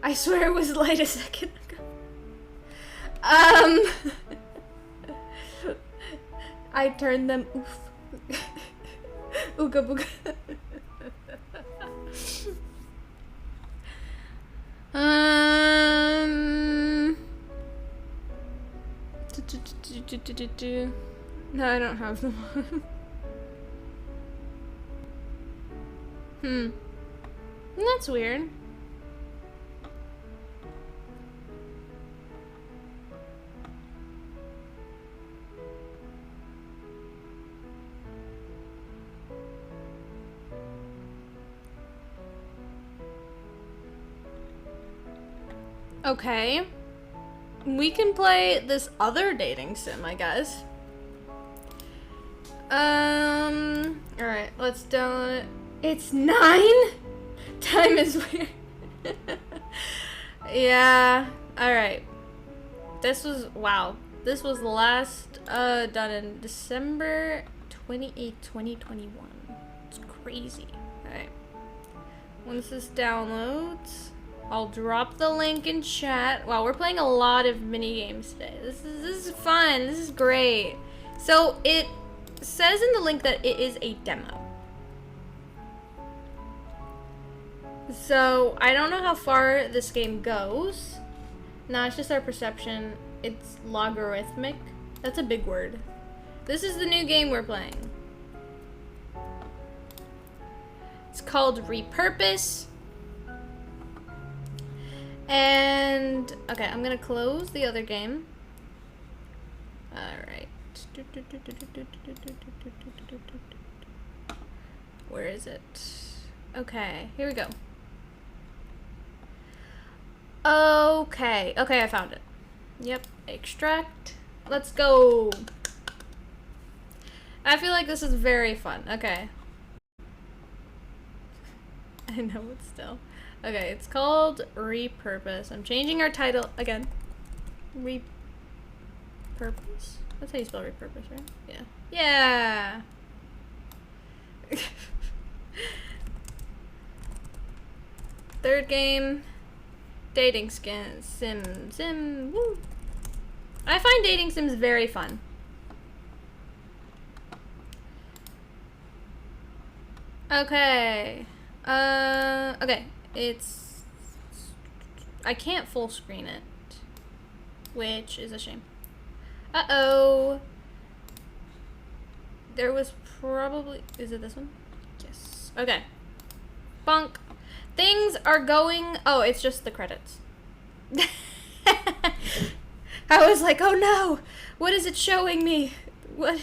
I swear it was light a second ago. I turned them oof. Ooga booga. No, I don't have them on. That's weird. Okay. We can play this other dating sim, I guess. Alright, let's download it. It's 9? Time is weird. Yeah. Alright. This was, wow. This was last done in December 28th, 2021. It's crazy. Alright. Once this downloads, I'll drop the link in chat. Wow, we're playing a lot of mini games today. This is fun. This is great. So it says in the link that it is a demo. So I don't know how far this game goes. No, it's just our perception. It's logarithmic. That's a big word. This is the new game we're playing. It's called Repurpose. And, okay, I'm gonna close the other game. Alright. Where is it? Okay, here we go. Okay, I found it. Yep, extract. Let's go. I feel like this is very fun. Okay. I know it's still. Okay, it's called Repurpose. I'm changing our title again. Repurpose? That's how you spell repurpose, right? Yeah. Yeah! Third game. Dating sim. Woo! I find dating sims very fun. Okay. Okay. It's... I can't full screen it. Which is a shame. Uh-oh. There was probably... Is it this one? Yes. Okay. Bunk. Things are going... Oh, it's just the credits. I was like, oh no! What is it showing me? What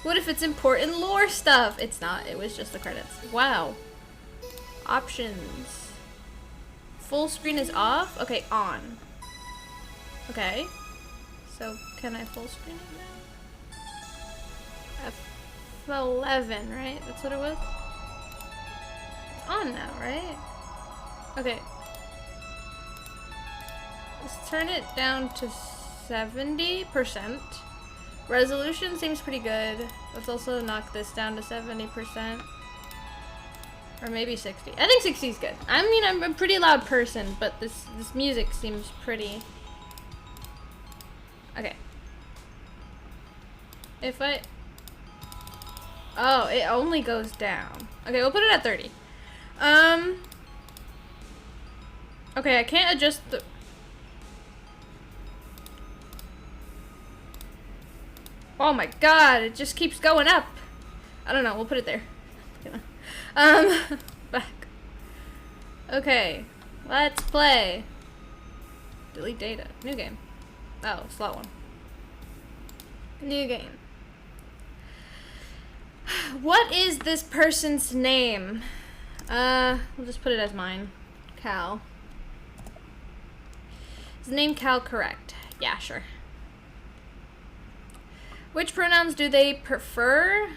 if it's important lore stuff? It's not. It was just the credits. Wow. Options. Full screen is off? Okay, on. Okay. So, can I full screen it now? F11, right? That's what it was? It's on now, right? Okay. Let's turn it down to 70%. Resolution seems pretty good. Let's also knock this down to 70%. Or maybe 60. I think 60 is good. I mean, I'm a pretty loud person, but this music seems pretty... Okay. If I... Oh, it only goes down. Okay, we'll put it at 30. Okay, I can't adjust the... Oh my god, it just keeps going up. I don't know, we'll put it there. Back. Okay, let's play. Delete data. New game. Oh, slot one. New game. What is this person's name? We'll just put it as mine. Cal. Is the name Cal correct? Yeah, sure. Which pronouns do they prefer?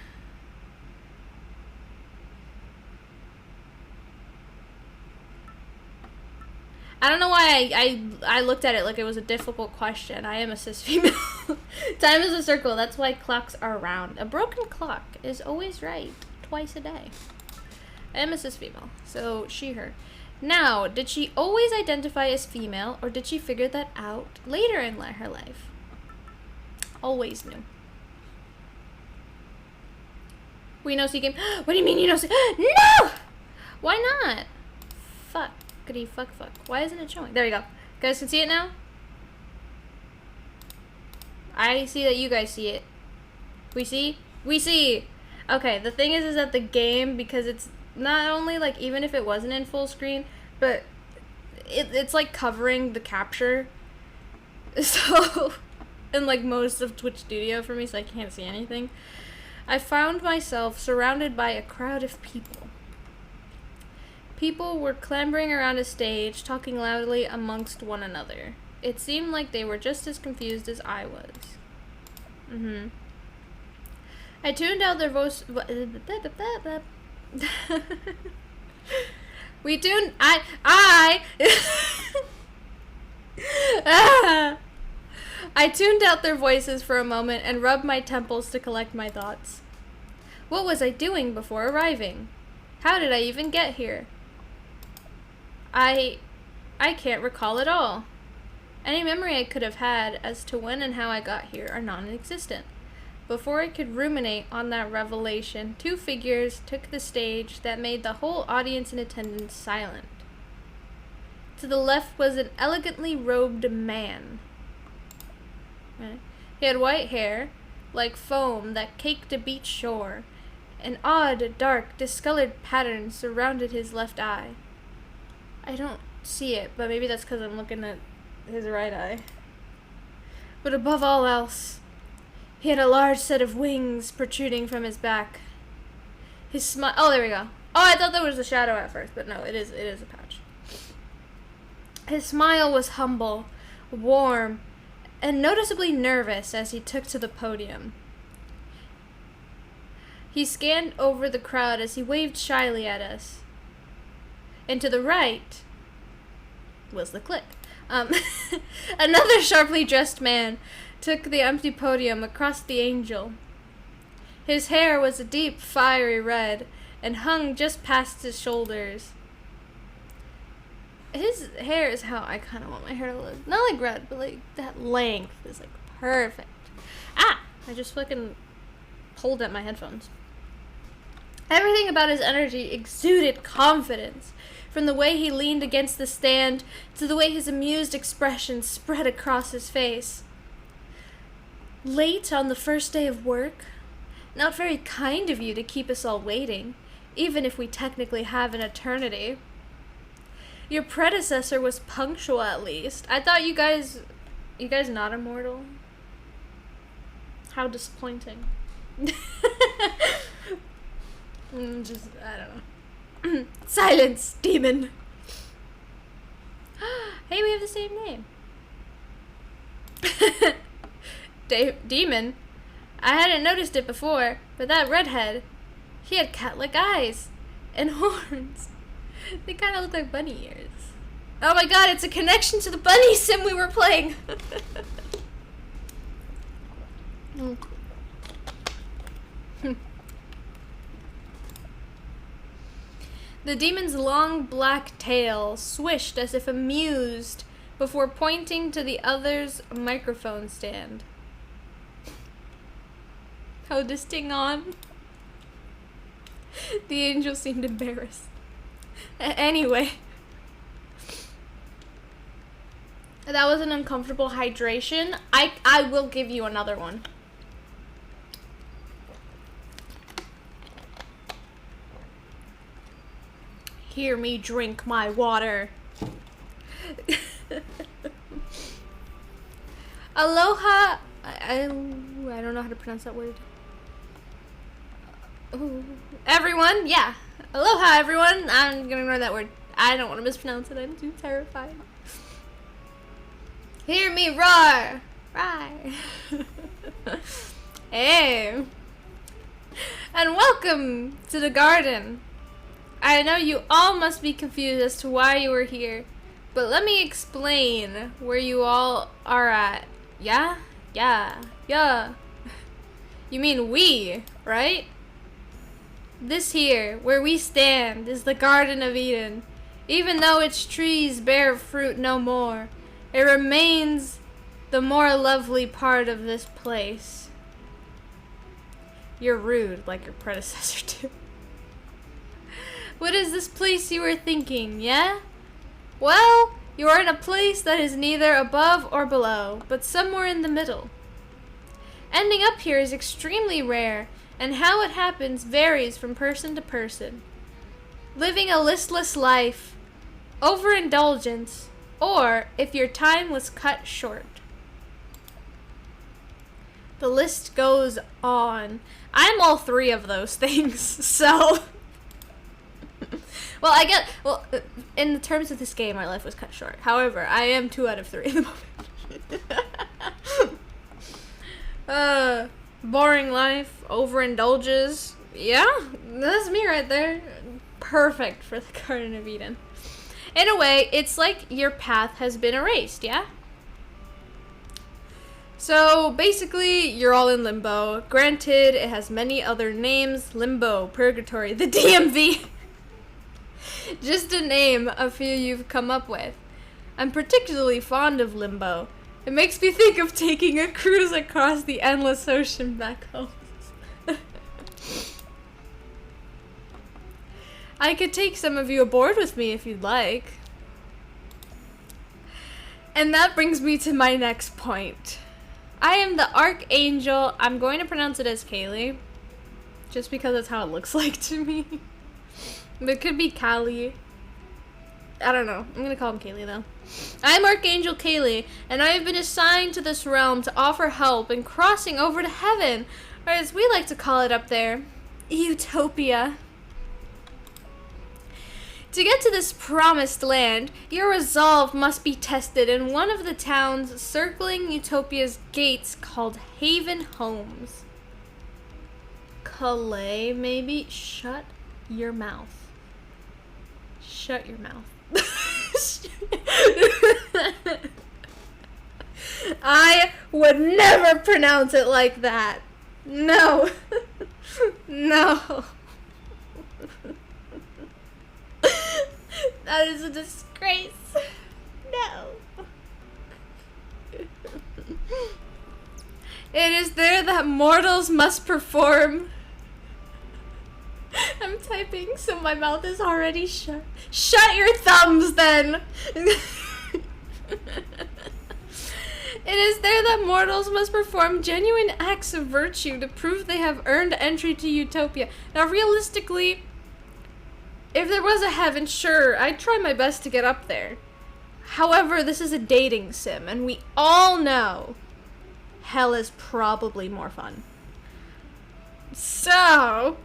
I don't know why I looked at it like it was a difficult question. I am a cis female. Time is a circle. That's why clocks are round. A broken clock is always right twice a day. I am a cis female. So she, her. Now, did she always identify as female or did she figure that out later in her life? Always knew. We know C game. What do you mean you know C? No! Why not? Fuck. Fuck. Why isn't it showing? There you go. You guys can see it now? I see that you guys see it. We see? We see! Okay, the thing is that the game, because it's not only, like, even if it wasn't in full screen, but it's, like, covering the capture. So, in, like, most of Twitch Studio for me, so I can't see anything. I found myself surrounded by a crowd of people. People were clambering around a stage, talking loudly amongst one another. It seemed like they were just as confused as I was. I tuned out their voice. We tuned. I tuned out their voices for a moment and rubbed my temples to collect my thoughts. What was I doing before arriving? How did I even get here? I can't recall at all. Any memory I could have had as to when and how I got here are non-existent. Before I could ruminate on that revelation, two figures took the stage that made the whole audience in attendance silent. To the left was an elegantly robed man. He had white hair, like foam that caked a beach shore. An odd, dark, discolored pattern surrounded his left eye. I don't see it, but maybe that's because I'm looking at his right eye. But above all else, he had a large set of wings protruding from his back. His smile. Oh, there we go. Oh, I thought that was a shadow at first, but no, it is a patch. His smile was humble, warm, and noticeably nervous as he took to the podium. He scanned over the crowd as he waved shyly at us. And to the right was the click. Another sharply dressed man took the empty podium across the angel. His hair was a deep, fiery red and hung just past his shoulders. His hair is how I kind of want my hair to look. Not like red, but like that length is like perfect. Ah! I just fucking pulled at my headphones. Everything about his energy exuded confidence. From the way he leaned against the stand to the way his amused expression spread across his face. Late on the first day of work? Not very kind of you to keep us all waiting, even if we technically have an eternity. Your predecessor was punctual at least. I thought you guys not immortal? How disappointing. I don't know. Silence, demon. Hey, we have the same name. Demon? I hadn't noticed it before, but that redhead, he had cat-like eyes and horns. They kind of look like bunny ears. Oh my god, it's a connection to the bunny sim we were playing. The demon's long black tail swished as if amused before pointing to the other's microphone stand. How this thing on? The angel seemed embarrassed. Anyway. That was an uncomfortable hydration. I will give you another one. Hear me drink my water. Aloha. I don't know how to pronounce that word. Ooh. Everyone, yeah. Aloha, everyone. I'm gonna ignore that word. I don't want to mispronounce it. I'm too terrified. Hear me roar. Right. Hey. And welcome to the garden. I know you all must be confused as to why you are here, but let me explain where you all are at. Yeah? Yeah. You mean we, right? This here, where we stand, is the Garden of Eden. Even though its trees bear fruit no more, it remains the more lovely part of this place. You're rude, like your predecessor too. What is this place you were thinking, yeah? Well, you are in a place that is neither above or below, but somewhere in the middle. Ending up here is extremely rare, and how it happens varies from person to person. Living a listless life, overindulgence, or if your time was cut short. The list goes on. I'm all three of those things, so... Well, in the terms of this game, my life was cut short. However, I am 2 out of 3 at the moment. Boring life, overindulges. Yeah, that's me right there. Perfect for the Garden of Eden. In a way, it's like your path has been erased, yeah? So, basically, you're all in limbo. Granted, it has many other names. Limbo, Purgatory, the DMV. Just to name a few you've come up with. I'm particularly fond of limbo. It makes me think of taking a cruise across the endless ocean back home. I could take some of you aboard with me if you'd like. And that brings me to my next point. I am the Archangel. I'm going to pronounce it as Kaylee. Just because that's how it looks like to me. But it could be Callie. I don't know. I'm gonna call him Kaylee though. I'm Archangel Kaylee, and I have been assigned to this realm to offer help in crossing over to heaven, or as we like to call it up there, Utopia. To get to this promised land, your resolve must be tested in one of the towns circling Utopia's gates called Haven Homes. Calais, maybe? Shut your mouth. Shut your mouth. I would never pronounce it like that. No. No. That is a disgrace. No. It is there that mortals must perform. I'm typing, so my mouth is already shut. Shut your thumbs, then! It is there that mortals must perform genuine acts of virtue to prove they have earned entry to Utopia. Now, realistically, if there was a heaven, sure, I'd try my best to get up there. However, this is a dating sim, and we all know hell is probably more fun. So...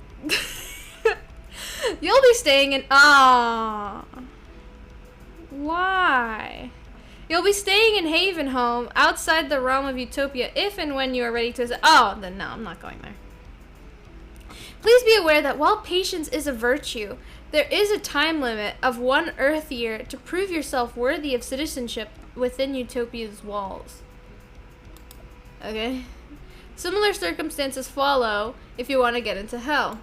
You'll be staying in... Why? You'll be staying in Haven Home, outside the realm of Utopia, if and when you are ready to... then no, I'm not going there. Please be aware that while patience is a virtue, there is a time limit of 1 Earth year to prove yourself worthy of citizenship within Utopia's walls. Okay? Similar circumstances follow if you want to get into hell.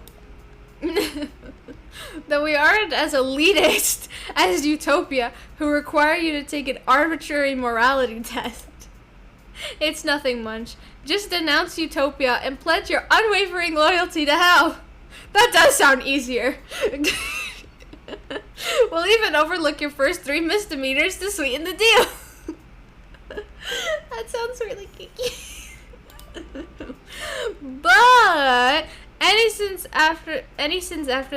Though we aren't as elitist as Utopia, who require you to take an arbitrary morality test. It's nothing much. Just denounce Utopia and pledge your unwavering loyalty to hell. That does sound easier. We'll even overlook your first 3 misdemeanors to sweeten the deal. That sounds really geeky. But any sins after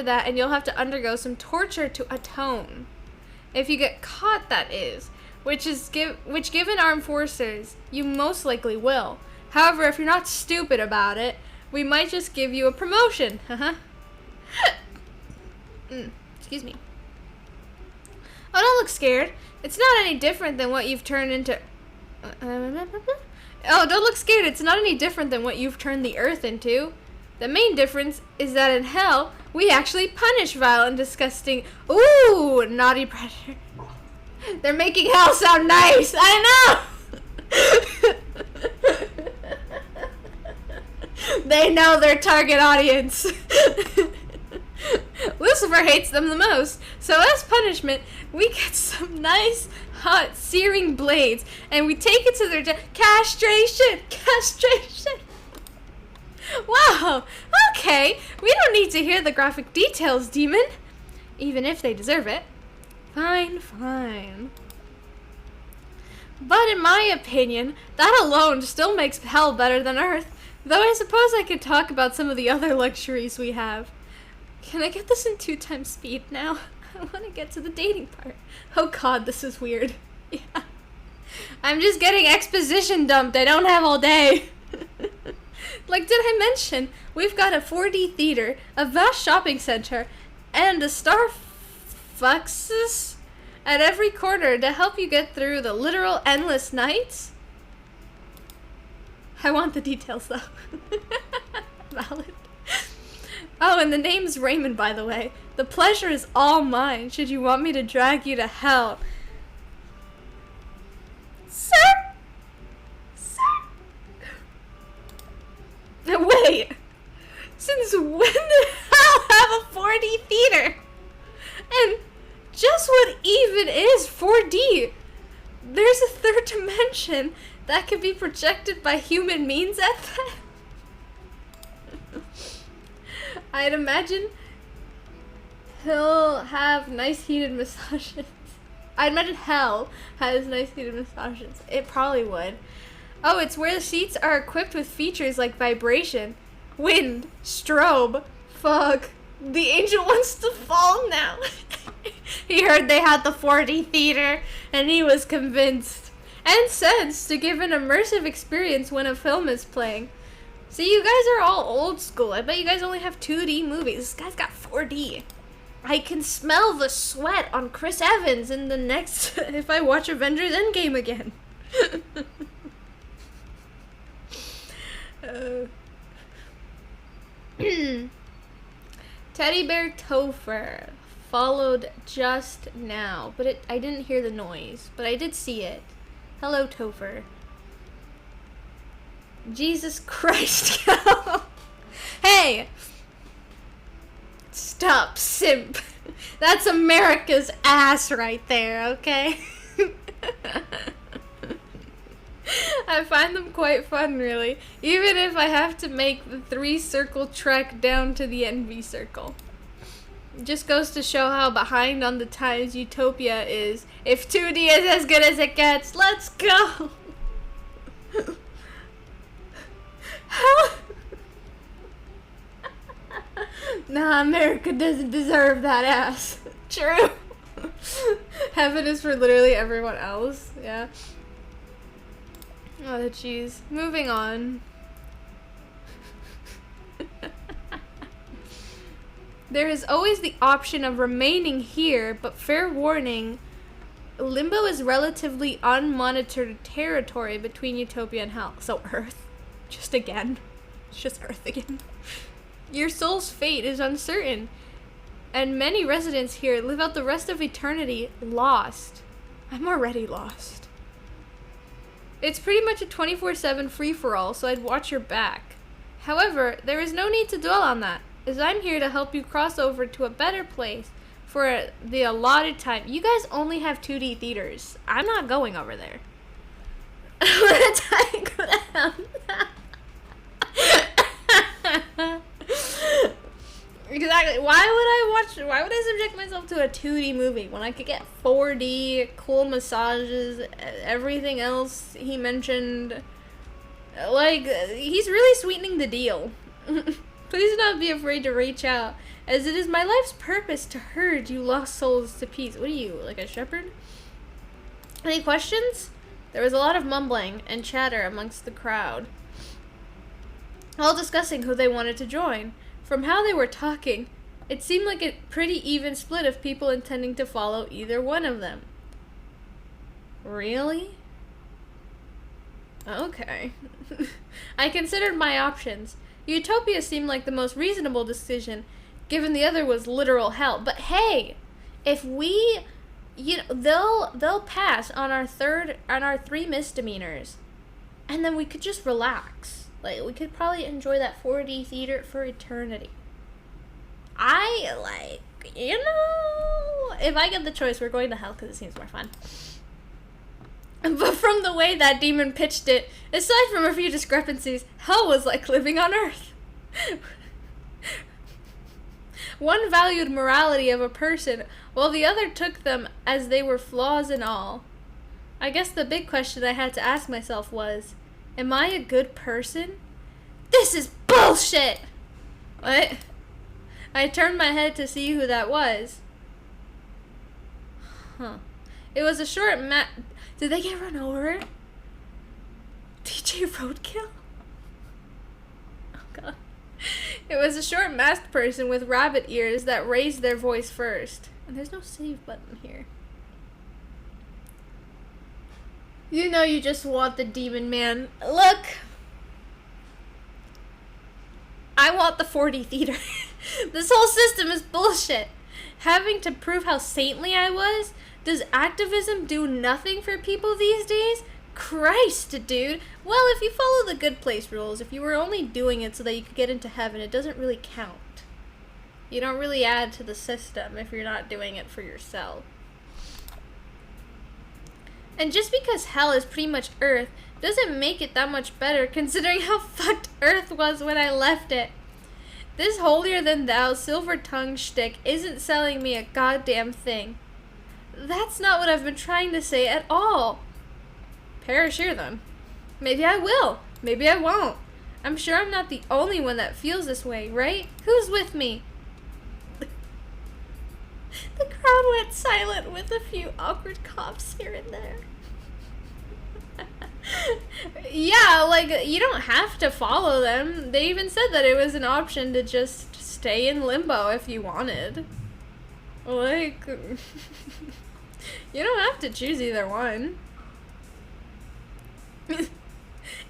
that, and you'll have to undergo some torture to atone. If you get caught, that is. Which given armed forces, you most likely will. However, if you're not stupid about it, we might just give you a promotion. Excuse me. Oh, don't look scared. It's not any different than what you've turned into... Oh, don't look scared. It's not any different than what you've turned the earth into. The main difference is that in hell, we actually punish vile and disgusting... Ooh, naughty predator. They're making hell sound nice. I know. They know their target audience. Lucifer hates them the most. So as punishment, we get some nice, hot, searing blades, and we take it to their castration. Castration. Wow. Okay. We don't need to hear the graphic details, demon. Even if they deserve it. Fine, fine. But in my opinion, that alone still makes hell better than Earth. Though I suppose I could talk about some of the other luxuries we have. Can I get this in 2 times speed now? I want to get to the dating part. Oh god, this is weird. Yeah. I'm just getting exposition dumped. I don't have all day. Like, did I mention, we've got a 4D theater, a vast shopping center, and a fucks at every corner to help you get through the literal endless nights? I want the details, though. Valid. Oh, and the name's Raymond, by the way. The pleasure is all mine, should you want me to drag you to hell. Sir? Sir? Wait. Since when did hell have a 4D theater? And just what even is 4D? There's a third dimension that can be projected by human means at that? I'd imagine he'll have nice heated massages. I'd imagine hell has nice heated massages. It probably would. Oh, it's where the seats are equipped with features like vibration, wind, strobe. Fuck. The angel wants to fall now. He heard they had the 4D theater, and he was convinced. And sense to give an immersive experience when a film is playing. See, you guys are all old school. I bet you guys only have 2D movies. This guy's got 4D. I can smell the sweat on Chris Evans in the next... if I watch Avengers Endgame again. Teddy Bear Topher followed just now, but I didn't hear the noise, but I did see it. Hello, Topher. Jesus Christ, Cal. Hey! Stop, simp. That's America's ass right there, okay? I find them quite fun, really. Even if I have to make the 3-circle trek down to the envy circle. It just goes to show how behind on the times Utopia is. If 2D is as good as it gets, let's go! How? Nah, America doesn't deserve that ass. True. Heaven is for literally everyone else. Yeah. Oh, jeez. Moving on. There is always the option of remaining here, but fair warning, Limbo is relatively unmonitored territory between Utopia and Hell. So Earth. Just again. It's just Earth again. Your soul's fate is uncertain, and many residents here live out the rest of eternity lost. I'm already lost. It's pretty much a 24/7 free-for-all, so I'd watch your back. However, there is no need to dwell on that, as I'm here to help you cross over to a better place for the allotted time. You guys only have 2D theaters. I'm not going over there. Exactly. Why would I subject myself to a 2D movie when I could get 4D, cool massages, everything else he mentioned? Like, he's really sweetening the deal. Please do not be afraid to reach out, as it is my life's purpose to herd you lost souls to peace. What are you, like a shepherd? Any questions? There was a lot of mumbling and chatter amongst the crowd, all discussing who they wanted to join. From how they were talking, it seemed like a pretty even split of people intending to follow either one of them. Really? Okay. I considered my options. Utopia seemed like the most reasonable decision, given the other was literal hell. But hey, if we, they'll pass on our 3 misdemeanors, and then we could just relax. Like, we could probably enjoy that 4D theater for eternity. If I get the choice, we're going to hell because it seems more fun. But from the way that demon pitched it, aside from a few discrepancies, hell was like living on Earth. One valued morality of a person, while the other took them as they were flaws and all. I guess the big question I had to ask myself was, am I a good person? This is bullshit! What? I turned my head to see who that was. Huh. It was a short Did they get run over? DJ Roadkill? Oh god. It was a short masked person with rabbit ears that raised their voice first. And there's no save button here. You know you just want the demon man. Look! I want the 4D theater. This whole system is bullshit. Having to prove how saintly I was? Does activism do nothing for people these days? Christ, dude. Well, if you follow the good place rules, if you were only doing it so that you could get into heaven, it doesn't really count. You don't really add to the system if you're not doing it for yourself. And just because hell is pretty much Earth doesn't make it that much better considering how fucked Earth was when I left it. This holier-than-thou silver-tongued shtick isn't selling me a goddamn thing. That's not what I've been trying to say at all. Perish here, then. Maybe I will. Maybe I won't. I'm sure I'm not the only one that feels this way, right? Who's with me? The crowd went silent with a few awkward coughs here and there. Yeah, like, you don't have to follow them. They even said that it was an option to just stay in limbo if you wanted. Like, you don't have to choose either one.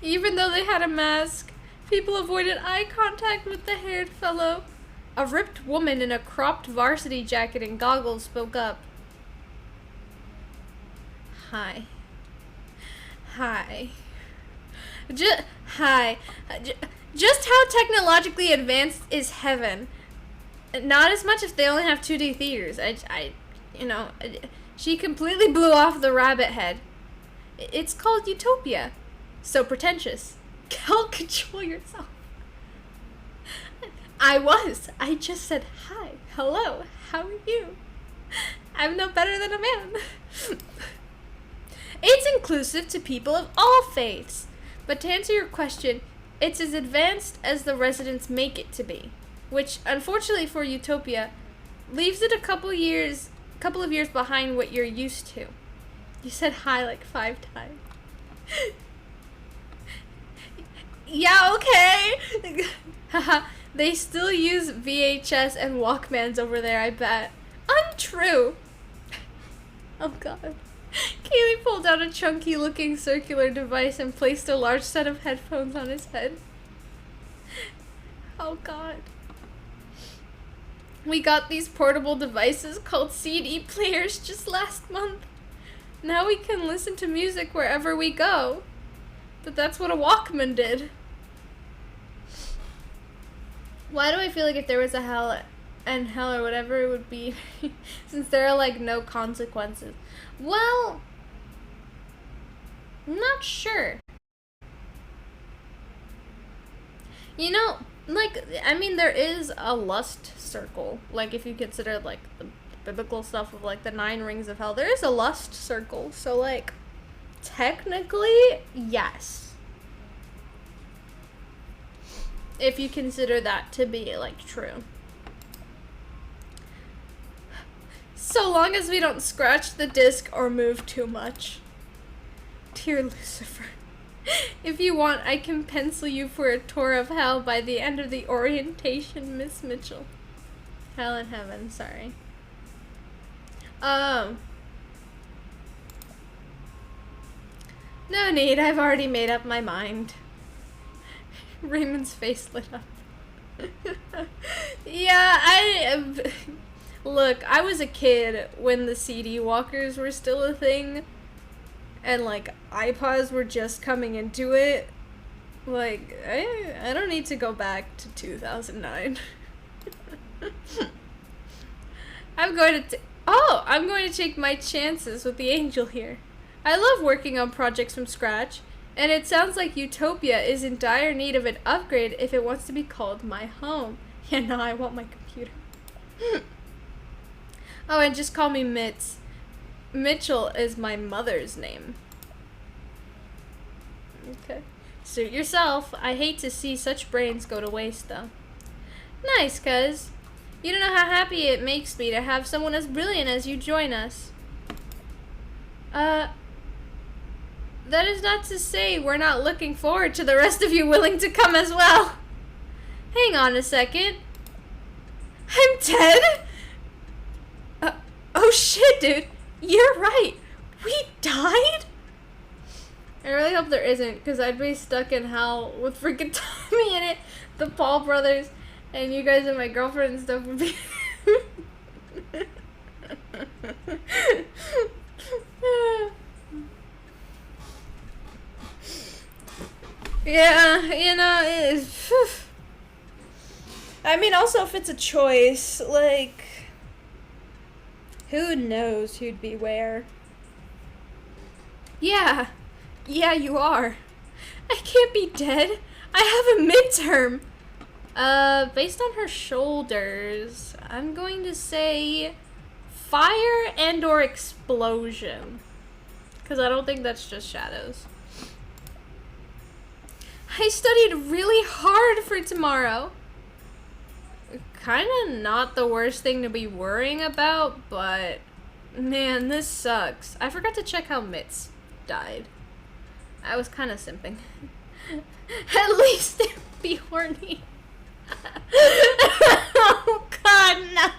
Even though they had a mask, people avoided eye contact with the haired fellow. A ripped woman in a cropped varsity jacket and goggles spoke up. Hi. Hi. Hi. Just how technologically advanced is heaven? Not as much if they only have 2D theaters. She completely blew off the rabbit head. It's called Utopia. So pretentious. Help control yourself. I just said hi, hello, how are you? I'm no better than a man. It's inclusive to people of all faiths. But to answer your question, it's as advanced as the residents make it to be. Which, unfortunately for Utopia, leaves it a couple of years behind what you're used to. You said hi like 5 times. Yeah, okay. Haha. They still use VHS and Walkmans over there, I bet. Untrue! Oh god. Kaylee pulled out a chunky-looking circular device and placed a large set of headphones on his head. Oh god. We got these portable devices called CD players just last month. Now we can listen to music wherever we go. But that's what a Walkman did. Why do I feel like if there was a hell and hell or whatever it would be, since there are like no consequences? Well, I'm not sure. You know, like, I mean, there is a lust circle. Like, if you consider like the biblical stuff of like the 9 rings of hell, there is a lust circle. So like, technically, yes. If you consider that to be, like, true. So long as we don't scratch the disc or move too much. Dear Lucifer, if you want, I can pencil you for a tour of hell by the end of the orientation, Miss Mitchell. Hell and heaven, sorry. No need, I've already made up my mind. Raymond's face lit up. Yeah, look, I was a kid when the CD walkers were still a thing, and like iPods were just coming into it. Like, I don't need to go back to 2009. I'm going to take my chances with the angel here. I love working on projects from scratch. And it sounds like Utopia is in dire need of an upgrade if it wants to be called my home. Yeah, no, I want my computer. Oh, and just call me Mitz. Mitchell is my mother's name. Okay. Suit yourself. I hate to see such brains go to waste, though. Nice, cuz. You don't know how happy it makes me to have someone as brilliant as you join us. That is not to say we're not looking forward to the rest of you willing to come as well. Hang on a second. I'm dead? Oh shit, dude. You're right. We died? I really hope there isn't, because I'd be stuck in hell with freaking Tommy in it, the Paul brothers, and you guys and my girlfriend and stuff would be... Yeah, you know, it is... I mean, also, if it's a choice, like... Who knows who'd be where? Yeah. Yeah, you are. I can't be dead. I have a midterm. Based on her shoulders, I'm going to say fire and or explosion. Because I don't think that's just shadows. I studied really hard for tomorrow. Kind of not the worst thing to be worrying about, but man, this sucks. I forgot to check how Mitz died. I was kind of simping. At least it'd be horny. Oh god, no.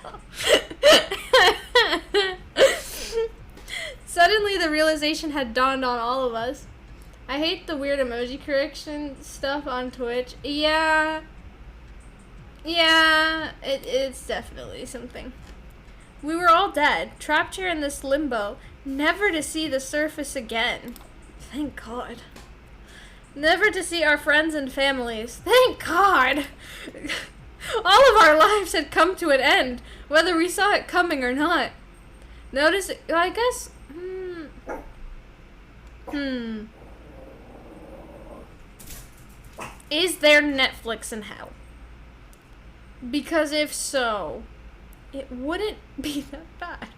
Suddenly the realization had dawned on all of us. I hate the weird emoji correction stuff on Twitch. Yeah, it's definitely something. We were all dead, trapped here in this limbo, never to see the surface again. Thank God. Never to see our friends and families. Thank God. All of our lives had come to an end, whether we saw it coming or not. Notice, I guess, Is there Netflix in hell? Because if so, it wouldn't be that bad.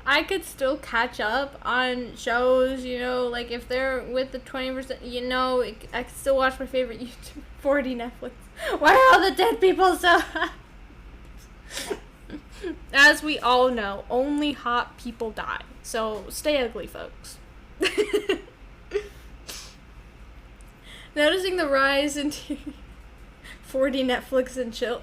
I could still catch up on shows, you know, like if they're with the 20%, you know, I could still watch my favorite YouTube, 4D Netflix. Why are all the dead people so hot? As we all know, only hot people die. So stay ugly, folks. Noticing the rise in 4D Netflix and chill.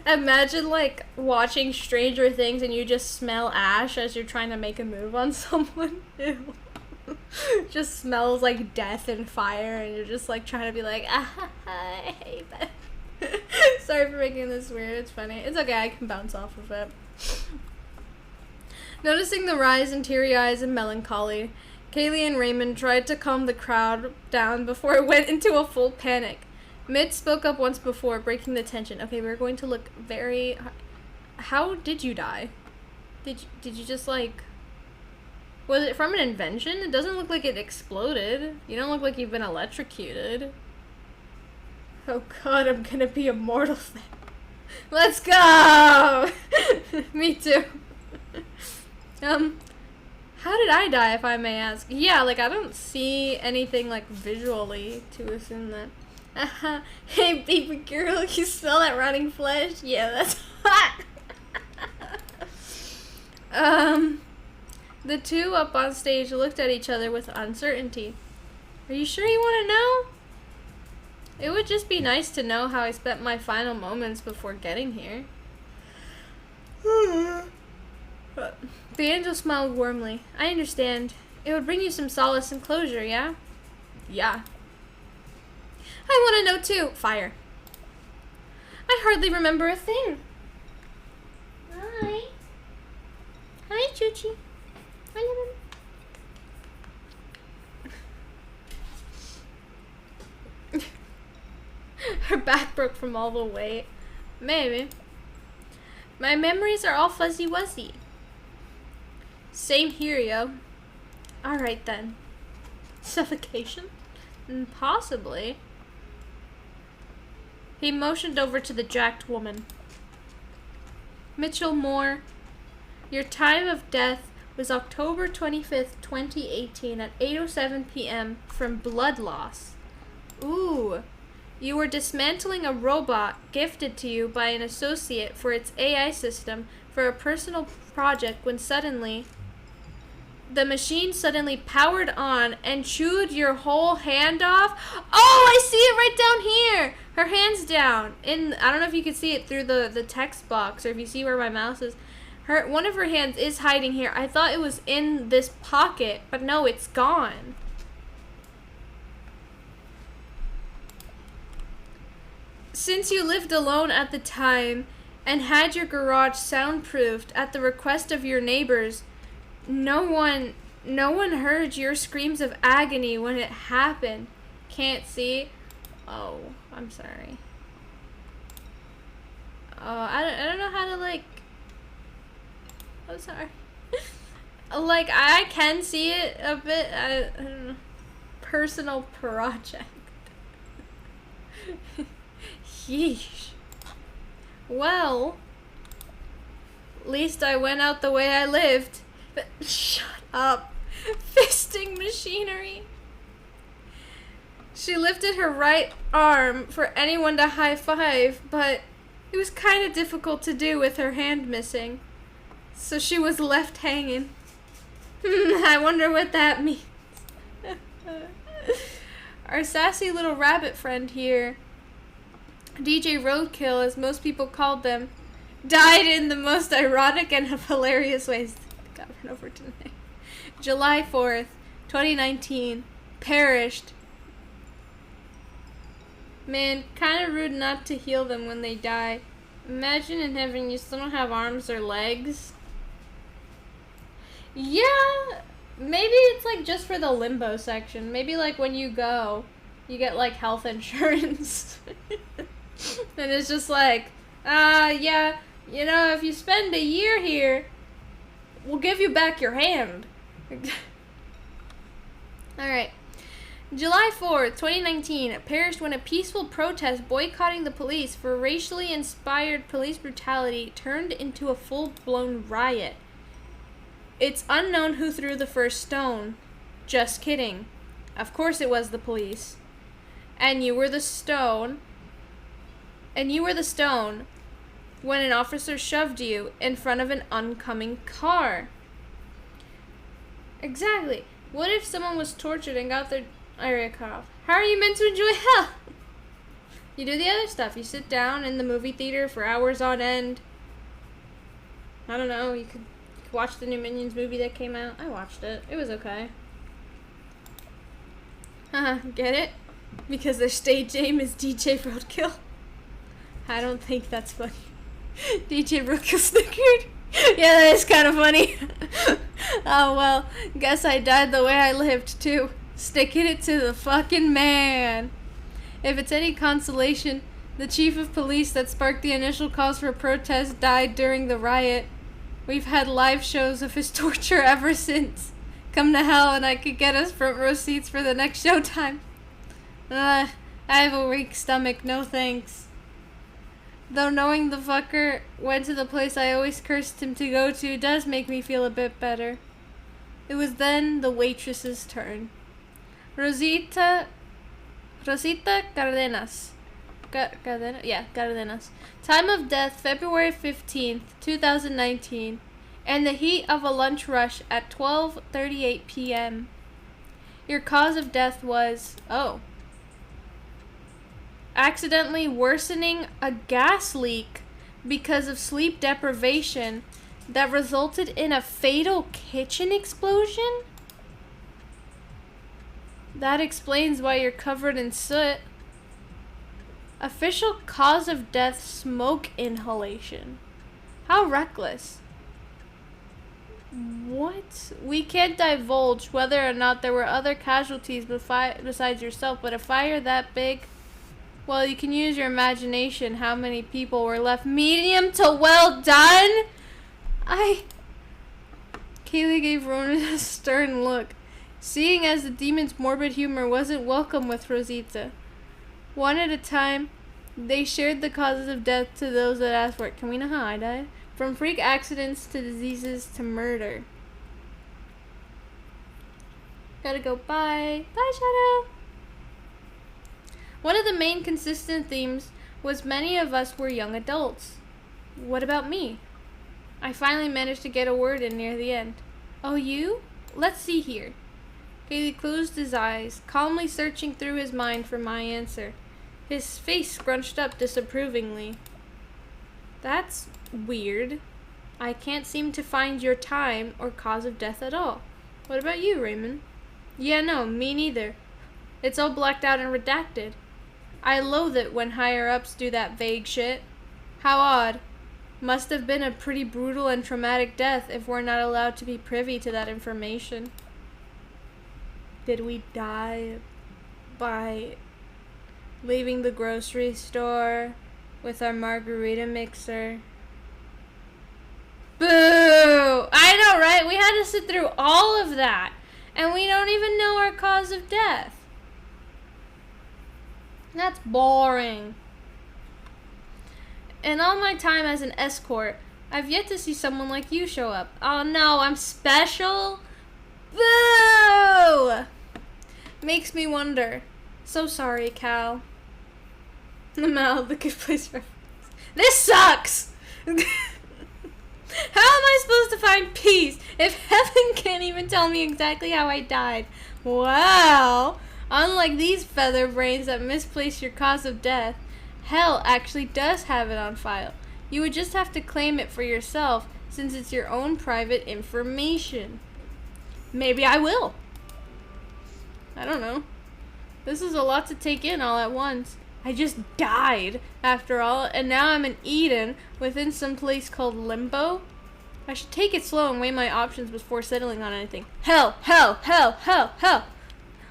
Imagine like watching Stranger Things and you just smell ash as you're trying to make a move on someone. Ew. Just smells like death and fire and you're just like trying to be like, I hate that. Sorry for making this weird, it's funny. It's okay, I can bounce off of it. Noticing the rise in teary eyes and melancholy, Kaylee and Raymond tried to calm the crowd down before it went into a full panic. Mitch spoke up once before, breaking the tension. Okay, we're going to look very... How did you die? Did you just, like... Was it from an invention? It doesn't look like it exploded. You don't look like you've been electrocuted. Oh god, I'm gonna be immortal then. Let's go! Me too. How did I die, if I may ask? Yeah, like, I don't see anything, like, visually to assume that. Hey, baby girl, you smell that rotting flesh? Yeah, that's hot! The two up on stage looked at each other with uncertainty. Are you sure you want to know? It would just be nice to know how I spent my final moments before getting here. The angel smiled warmly. I understand. It would bring you some solace and closure, yeah? Yeah. I want to know too. Fire. I hardly remember a thing. Hi. Hi, Choochie. Hi, Her back broke from all the weight. Maybe. My memories are all fuzzy-wuzzy. Same here, yo. Alright then. Suffocation? Possibly. He motioned over to the jacked woman. Mitchell Moore, your time of death was October 25th, 2018 at 8:07 p.m. from blood loss. Ooh. You were dismantling a robot gifted to you by an associate for its AI system for a personal project when suddenly... The machine suddenly powered on and chewed your whole hand off? Oh, I see it right down here! Her hand's down. I don't know if you can see it through the text box or if you see where my mouse is. One of her hands is hiding here. I thought it was in this pocket, but no, it's gone. Since you lived alone at the time and had your garage soundproofed at the request of your neighbors, no one heard your screams of agony when it happened. Can't see? Oh, I'm sorry. Oh, I don't know how to, like... I'm sorry. Like, I can see it a bit. I don't know. Personal project. Yeesh. Well, at least I went out the way I lived. But shut up. Fisting machinery. She lifted her right arm for anyone to high five, but it was kind of difficult to do with her hand missing. So she was left hanging. I wonder what that means. Our sassy little rabbit friend here, DJ Roadkill, as most people called them, died in the most ironic and hilarious ways. Got run over tonight. July 4th, 2019. Perished. Man, kind of rude not to heal them when they die. Imagine in heaven you still don't have arms or legs. Yeah, maybe it's like just for the limbo section. Maybe like when you go, you get like health insurance. And it's just like, yeah, you know, if you spend a year here, we'll give you back your hand. Alright. July 4th, 2019, perished when a peaceful protest boycotting the police for racially inspired police brutality turned into a full-blown riot. It's unknown who threw the first stone. Just kidding. Of course it was the police. And you were the stone. When an officer shoved you in front of an oncoming car. Exactly. What if someone was tortured and got their area cut off? How are you meant to enjoy hell? You do the other stuff. You sit down in the movie theater for hours on end. I don't know. You could watch the new Minions movie that came out. I watched it. It was okay. Get it? Because their stage name is DJ Roadkill. I don't think that's funny. DJ Roadkill snickered. Yeah, that is kind of funny. Oh, well, guess I died the way I lived, too. Sticking it to the fucking man. If it's any consolation, the chief of police that sparked the initial cause for protest died during the riot. We've had live shows of his torture ever since. Come to hell and I could get us front row seats for the next showtime. I have a weak stomach, no thanks. Though knowing the fucker went to the place I always cursed him to go to does make me feel a bit better. It was then the waitress's turn. Rosita Cardenas. Cardenas. Time of death, February 15th, 2019. And the heat of a lunch rush at 12:38 p.m. Your cause of death was, accidentally worsening a gas leak because of sleep deprivation that resulted in a fatal kitchen explosion? That explains why you're covered in soot. Official cause of death, smoke inhalation. How reckless. What? We can't divulge whether or not there were other casualties besides yourself, but a fire that big... Well, you can use your imagination how many people were left medium to well done. Kaylee gave Ronan a stern look, seeing as the demon's morbid humor wasn't welcome with Rosita. One at a time, they shared the causes of death to those that asked for it. Can we know how I died? From freak accidents to diseases to murder. Gotta go. Bye. Bye, Shadow. One of the main consistent themes was many of us were young adults. What about me? I finally managed to get a word in near the end. Oh, you? Let's see here. Haley closed his eyes, calmly searching through his mind for my answer. his face scrunched up disapprovingly. That's weird. I can't seem to find your time or cause of death at all. What about you, Raymond? Yeah, no, me neither. It's all blacked out and redacted. I loathe it when higher-ups do that vague shit. How odd. Must have been a pretty brutal and traumatic death if we're not allowed to be privy to that information. Did we die by leaving the grocery store with our margarita mixer? Boo! I know, right? We had to sit through all of that, and we don't even know our cause of death. That's boring. In all my time as an escort, I've yet to see someone like you show up. Oh no, I'm special? Boo! Makes me wonder. So sorry, Cal. The mouth, the good place for... This sucks! How am I supposed to find peace if heaven can't even tell me exactly how I died? Wow! Unlike these feather brains that misplace your cause of death, hell actually does have it on file. You would just have to claim it for yourself, since it's your own private information. Maybe I will. I don't know. This is a lot to take in all at once. I just died, after all, and now I'm in Eden, within some place called Limbo. I should take it slow and weigh my options before settling on anything. Hell, hell, hell, hell, hell.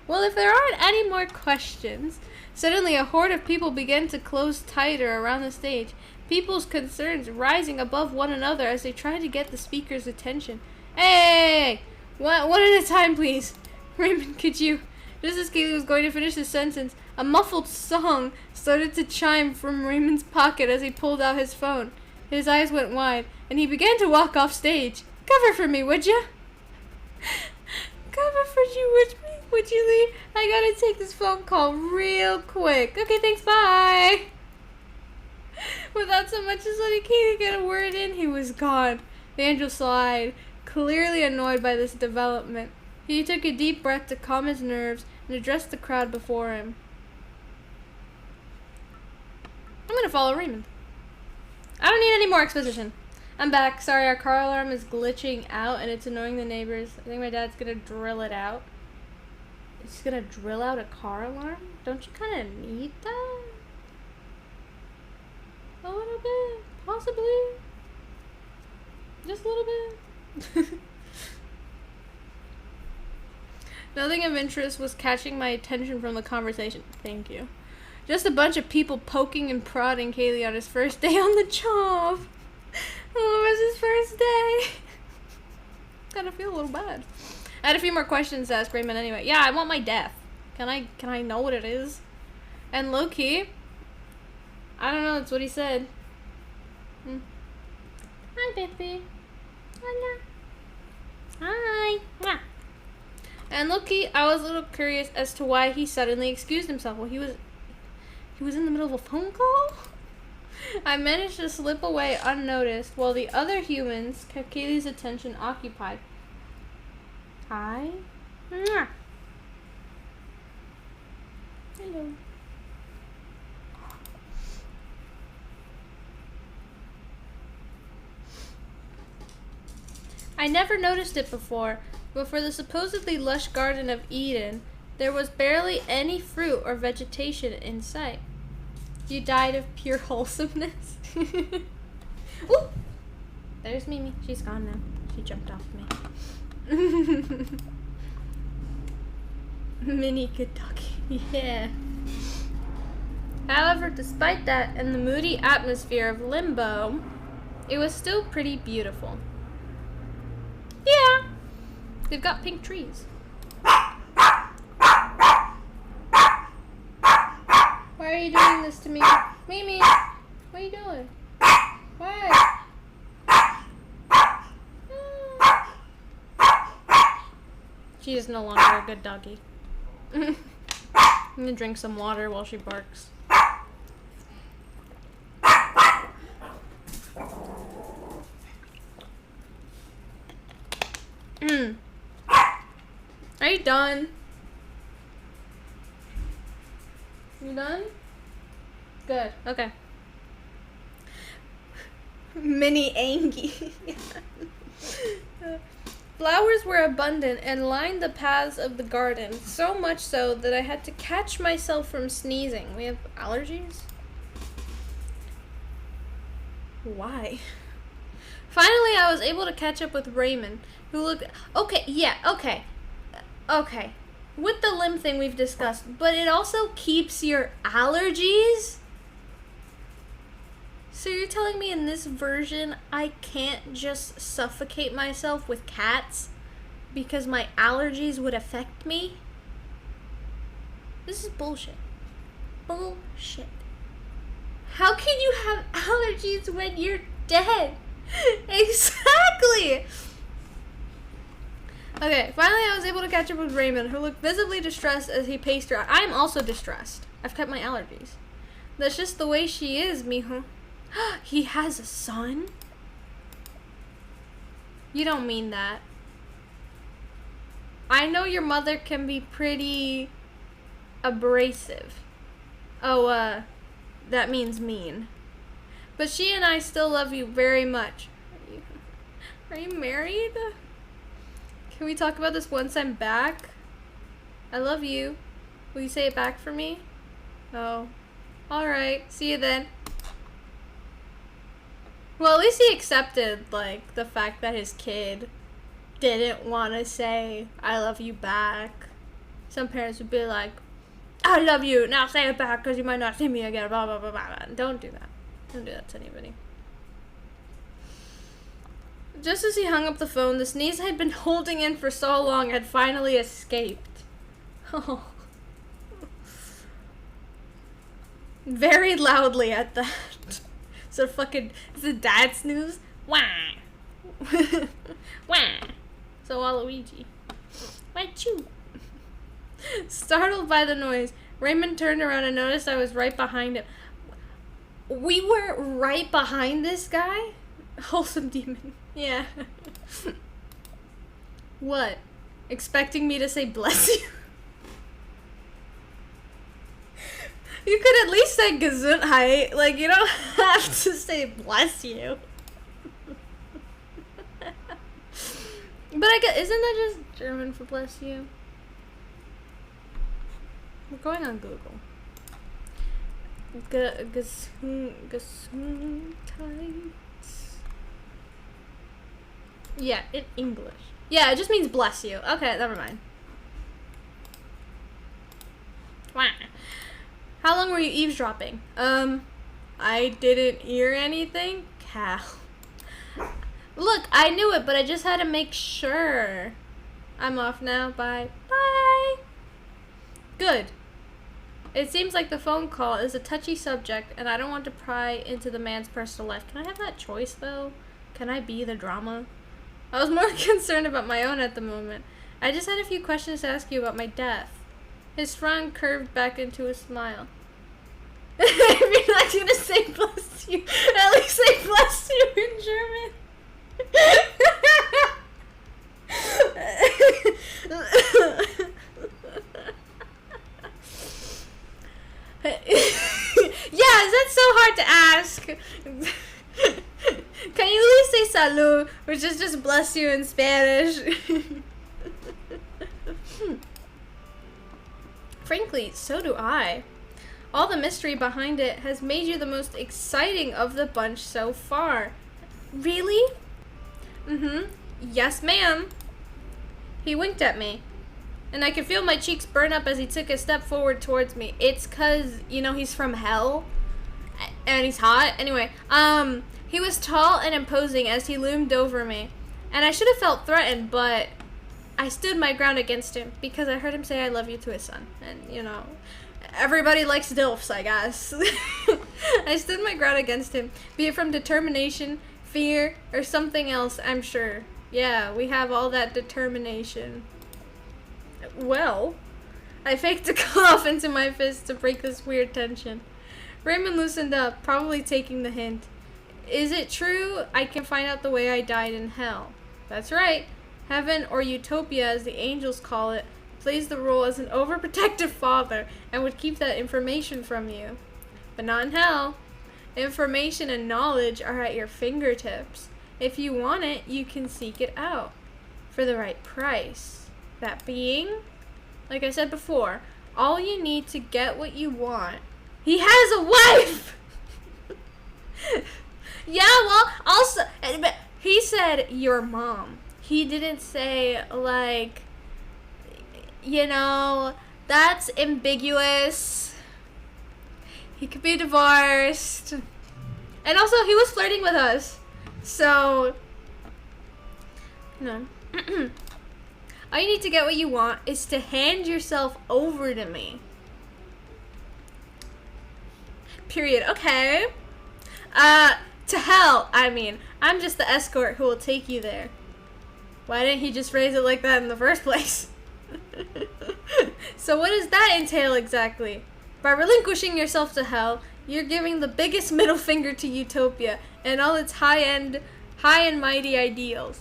Well, if there aren't any more questions, suddenly a horde of people began to close tighter around the stage, people's concerns rising above one another as they tried to get the speaker's attention. Hey! One at a time, please. Raymond, could you... Just as Kaylee was going to finish his sentence, a muffled song started to chime from Raymond's pocket as he pulled out his phone. His eyes went wide, and he began to walk off stage. Cover for me, would ya? Cover for you, would you leave? I gotta take this phone call real quick. Okay, thanks, bye. Without so much as letting Katie get a word in, he was gone. The angel sighed, clearly annoyed by this development. He took a deep breath to calm his nerves and addressed the crowd before him. I'm gonna follow Raymond. I don't need any more exposition. I'm back. Sorry, our car alarm is glitching out and it's annoying the neighbors. I think my dad's gonna drill it out. He's gonna drill out a car alarm? Don't you kind of need that? A little bit. Possibly. Just a little bit. Nothing of interest was catching my attention from the conversation. Thank you. Just a bunch of people poking and prodding Kaylee on his first day on the job. Oh, it was his first day. Gotta feel a little bad. I had a few more questions to ask Raymond anyway. Yeah, I want my death. Can I know what it is? And low-key, I don't know, that's what he said. Hi, baby. Hi. Mwah. And low-key, I was a little curious as to why he suddenly excused himself. Well, he was in the middle of a phone call? I managed to slip away unnoticed while the other humans kept Kaylee's attention occupied. Hi. Mwah. Hello. I never noticed it before, but for the supposedly lush Garden of Eden, there was barely any fruit or vegetation in sight. You died of pure wholesomeness? Ooh! There's Mimi. She's gone now. She jumped off me. Mini good doggy. Yeah. However, despite that and the moody atmosphere of Limbo, it was still pretty beautiful. Yeah. They've got pink trees. Why are you doing this to me? Mimi, what are you doing? Why? She is no longer a good doggy. I'm gonna drink some water while she barks. Are you done? You done? Good. Okay. Mini Angie. Flowers were abundant and lined the paths of the garden, so much so that I had to catch myself from sneezing. We have allergies? Why? Finally, I was able to catch up with Raymond, who looked... Okay, yeah, okay. Okay. With the limb thing we've discussed, but it also keeps your allergies? So you're telling me in this version I can't just suffocate myself with cats because my allergies would affect me? This is bullshit. Bullshit. How can you have allergies when you're dead? Exactly! Okay, finally I was able to catch up with Raymond, who looked visibly distressed as he paced around. I am also distressed. I've kept my allergies. That's just the way she is, mijo. He has a son? You don't mean that. I know your mother can be pretty abrasive. Oh, that means mean. But she and I still love you very much. Are you married? Can we talk about this once I'm back? I love you. Will you say it back for me? Oh. Alright. See you then. Well, at least he accepted, like, the fact that his kid didn't want to say, I love you back. Some parents would be like, I love you, now say it back because you might not see me again, blah, blah, blah, blah. Don't do that. Don't do that to anybody. Just as he hung up the phone, the sneeze I had been holding in for so long had finally escaped. Oh. Very loudly at that. So fucking, it's a dad snooze. Wah! Wah! So Waluigi. Why chew? Startled by the noise, Raymond turned around and noticed I was right behind him. We were right behind this guy? Wholesome demon. Yeah. What? Expecting me to say bless you? You could at least say Gesundheit. Like, you don't have to say bless you. But I guess, isn't that just German for bless you? We're going on Google. Gesundheit. Yeah, in English. Yeah, it just means bless you. Okay, never mind. Wah. How long were you eavesdropping? I didn't hear anything. Cal. Look, I knew it, but I just had to make sure. I'm off now. Bye. Bye. Good. It seems like the phone call is a touchy subject, and I don't want to pry into the man's personal life. Can I have that choice, though? Can I be the drama? I was more concerned about my own at the moment. I just had a few questions to ask you about my death. His frown curved back into a smile. If you're not gonna say bless you, at least say bless you in German. Yeah, that's so hard to ask. Can you at least say salud, which is just bless you in Spanish? Frankly, so do I. All the mystery behind it has made you the most exciting of the bunch so far. Really? Mm-hmm. Yes, ma'am. He winked at me, and I could feel my cheeks burn up as he took a step forward towards me. It's 'cause, you know, he's from hell, and he's hot. Anyway, he was tall and imposing as he loomed over me, and I should have felt threatened, but I stood my ground against him because I heard him say I love you to his son. And, you know, everybody likes DILFs, I guess. I stood my ground against him, be it from determination, fear, or something else, I'm sure. Yeah, we have all that determination. Well, I faked a cough into my fist to break this weird tension. Raymond loosened up, probably taking the hint. Is it true I can find out the way I died in hell? That's right. Heaven, or utopia as the angels call it, plays the role as an overprotective father and would keep that information from you. but not in hell. Information and knowledge are at your fingertips. If you want it, you can seek it out for the right price. That being, like I said before, all you need to get what you want. He has a wife! Yeah, well, also, but he said your mom. He didn't say, like, you know, that's ambiguous. He could be divorced. And also, he was flirting with us. So, no. All you need to get what you want is to hand yourself over to me. Period. Okay. To hell, I mean. I'm just the escort who will take you there. Why didn't he just phrase it like that in the first place? So what does that entail exactly? By relinquishing yourself to hell, you're giving the biggest middle finger to utopia and all its high and mighty ideals.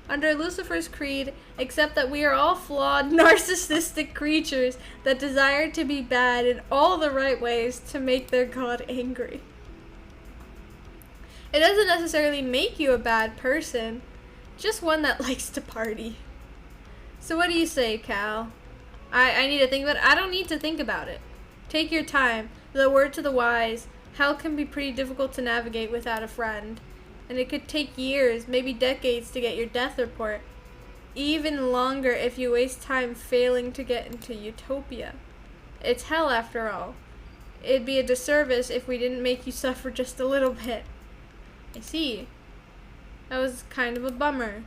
Under Lucifer's creed, except that we are all flawed, narcissistic creatures that desire to be bad in all the right ways to make their God angry. It doesn't necessarily make you a bad person, just one that likes to party. So what do you say, Cal? I need to think about it. I don't need to think about it. Take your time. The word to the wise, hell can be pretty difficult to navigate without a friend. And it could take years, maybe decades, to get your death report. Even longer if you waste time failing to get into utopia. It's hell after all. It'd be a disservice if we didn't make you suffer just a little bit. I see. That was kind of a bummer.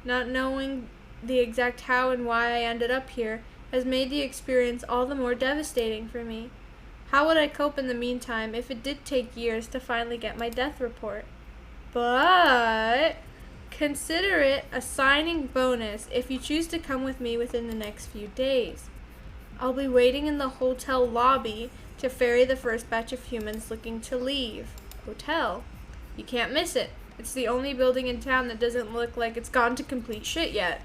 Not knowing the exact how and why I ended up here has made the experience all the more devastating for me. How would I cope in the meantime if it did take years to finally get my death report? But consider it a signing bonus if you choose to come with me within the next few days. I'll be waiting in the hotel lobby to ferry the first batch of humans looking to leave. Hotel. You can't miss it. It's the only building in town that doesn't look like it's gone to complete shit yet.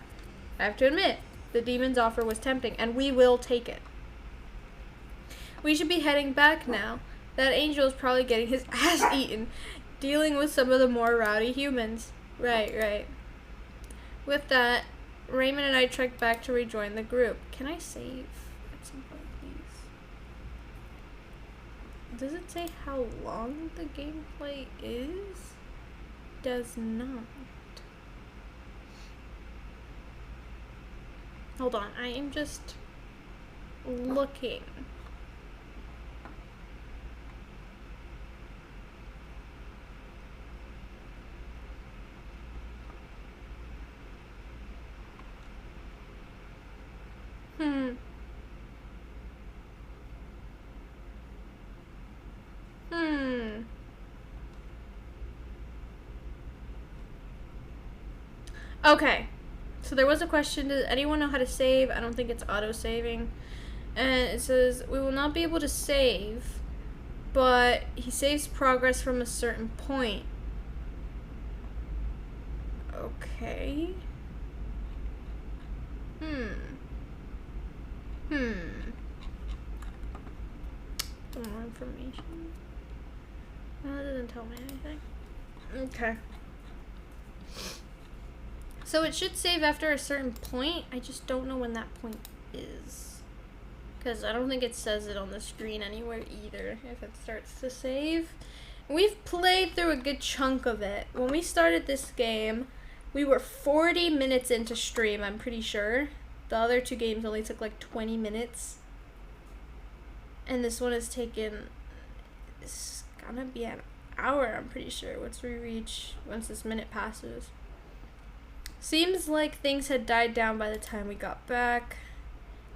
I have to admit, the demon's offer was tempting, and we will take it. We should be heading back now. That angel is probably getting his ass eaten, dealing with some of the more rowdy humans. Right. With that, Raymond and I trekked back to rejoin the group. Can I save at some point, please? Does it say how long the gameplay is? Does not. Hold on, I am just looking. Okay, so there was a question, does anyone know how to save? I don't think it's auto-saving. And it says, we will not be able to save, but he saves progress from a certain point. Okay. Some more information. Well, it doesn't tell me anything. Okay. So it should save after a certain point. I just don't know when that point is. Because I don't think it says it on the screen anywhere either if it starts to save. We've played through a good chunk of it. When we started this game, we were 40 minutes into stream, I'm pretty sure. The other two games only took like 20 minutes. And this one has taken, it's gonna be an hour, I'm pretty sure, once this minute passes. Seems like things had died down by the time we got back.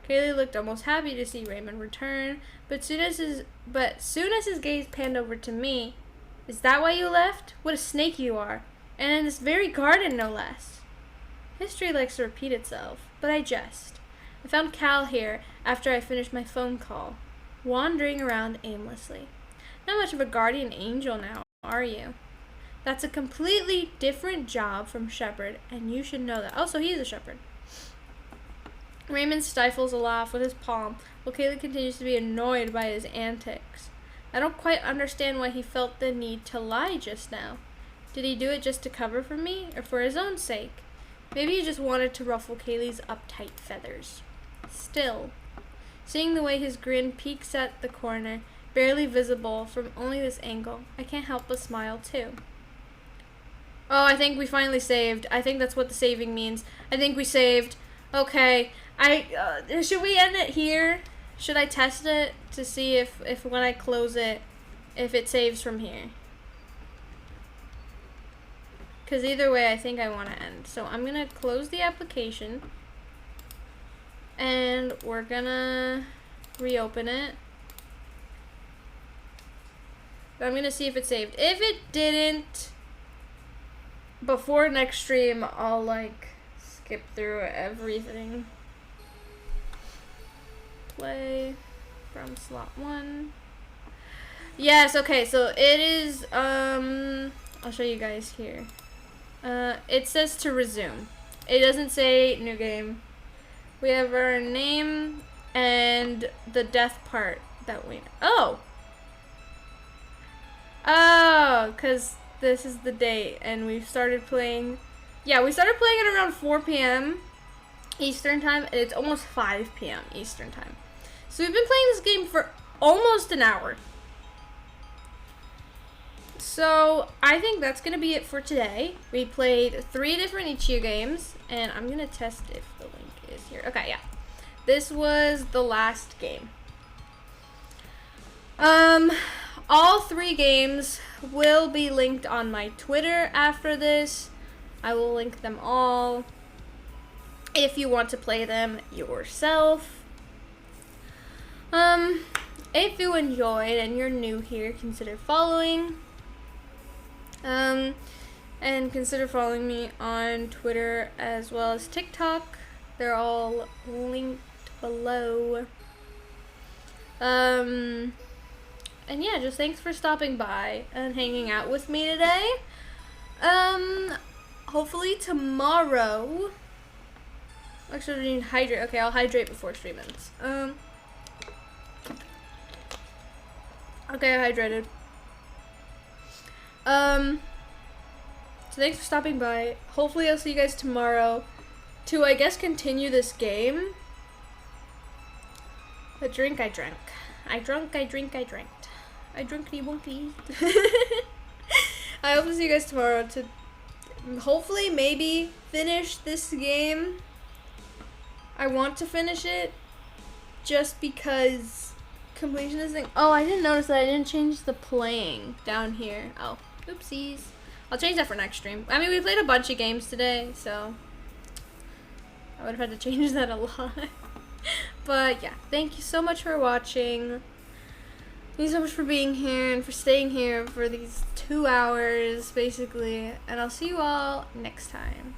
Kaylee looked almost happy to see Raymond return, but soon as his gaze panned over to me, is that why you left? What a snake you are. And in this very garden, no less. History likes to repeat itself, but I jest. I found Cal here after I finished my phone call, wandering around aimlessly. Not much of a guardian angel now, are you? That's a completely different job from shepherd, and you should know that. Oh, so he is a shepherd. Raymond stifles a laugh with his palm, while Kaylee continues to be annoyed by his antics. I don't quite understand why he felt the need to lie just now. Did he do it just to cover for me, or for his own sake? Maybe he just wanted to ruffle Kaylee's uptight feathers. Still, seeing the way his grin peeks at the corner, barely visible from only this angle, I can't help but smile too. Oh, I think we finally saved. I think that's what the saving means. I think we saved. Okay, should we end it here? Should I test it to see if when I close it, if it saves from here? Because either way, I think I want to end. So I'm going to close the application. And we're going to reopen it. I'm going to see if it saved. If it didn't, before next stream, I'll like skip through everything. Play from slot 1. Yes, okay, so it is, I'll show you guys here. It says to resume. It doesn't say new game. We have our name and the death part that we... Oh! Oh, because this is the date and we've started playing... Yeah, we started playing at around 4 p.m. Eastern time, and it's almost 5 p.m. Eastern time. So we've been playing this game for almost an hour. So I think that's going to be it for today. We played 3 different Ichigo games, and I'm going to test if the link is here. Okay, yeah. This was the last game. All 3 games will be linked on my Twitter after this. I will link them all if you want to play them yourself. If you enjoyed and you're new here, consider following. And consider following me on Twitter as well as TikTok. They're all linked below. And yeah, just thanks for stopping by and hanging out with me today. Hopefully tomorrow. Actually, I need to hydrate. Okay, I'll hydrate before stream ends. Okay, I hydrated. So thanks for stopping by. Hopefully I'll see you guys tomorrow to, I guess, continue this game. The drink I drank. I drunk, I drink, I drank. I drunkity wonky. I hope to see you guys tomorrow to hopefully maybe finish this game. I want to finish it just because completion is thing. Oh, I didn't notice that I didn't change the playing down here. Oh, oopsies. I'll change that for next stream. I mean, we played a bunch of games today, so I would have had to change that a lot. But yeah, thank you so much for watching. Thank you so much for being here and for staying here for these 2 hours, basically. And I'll see you all next time.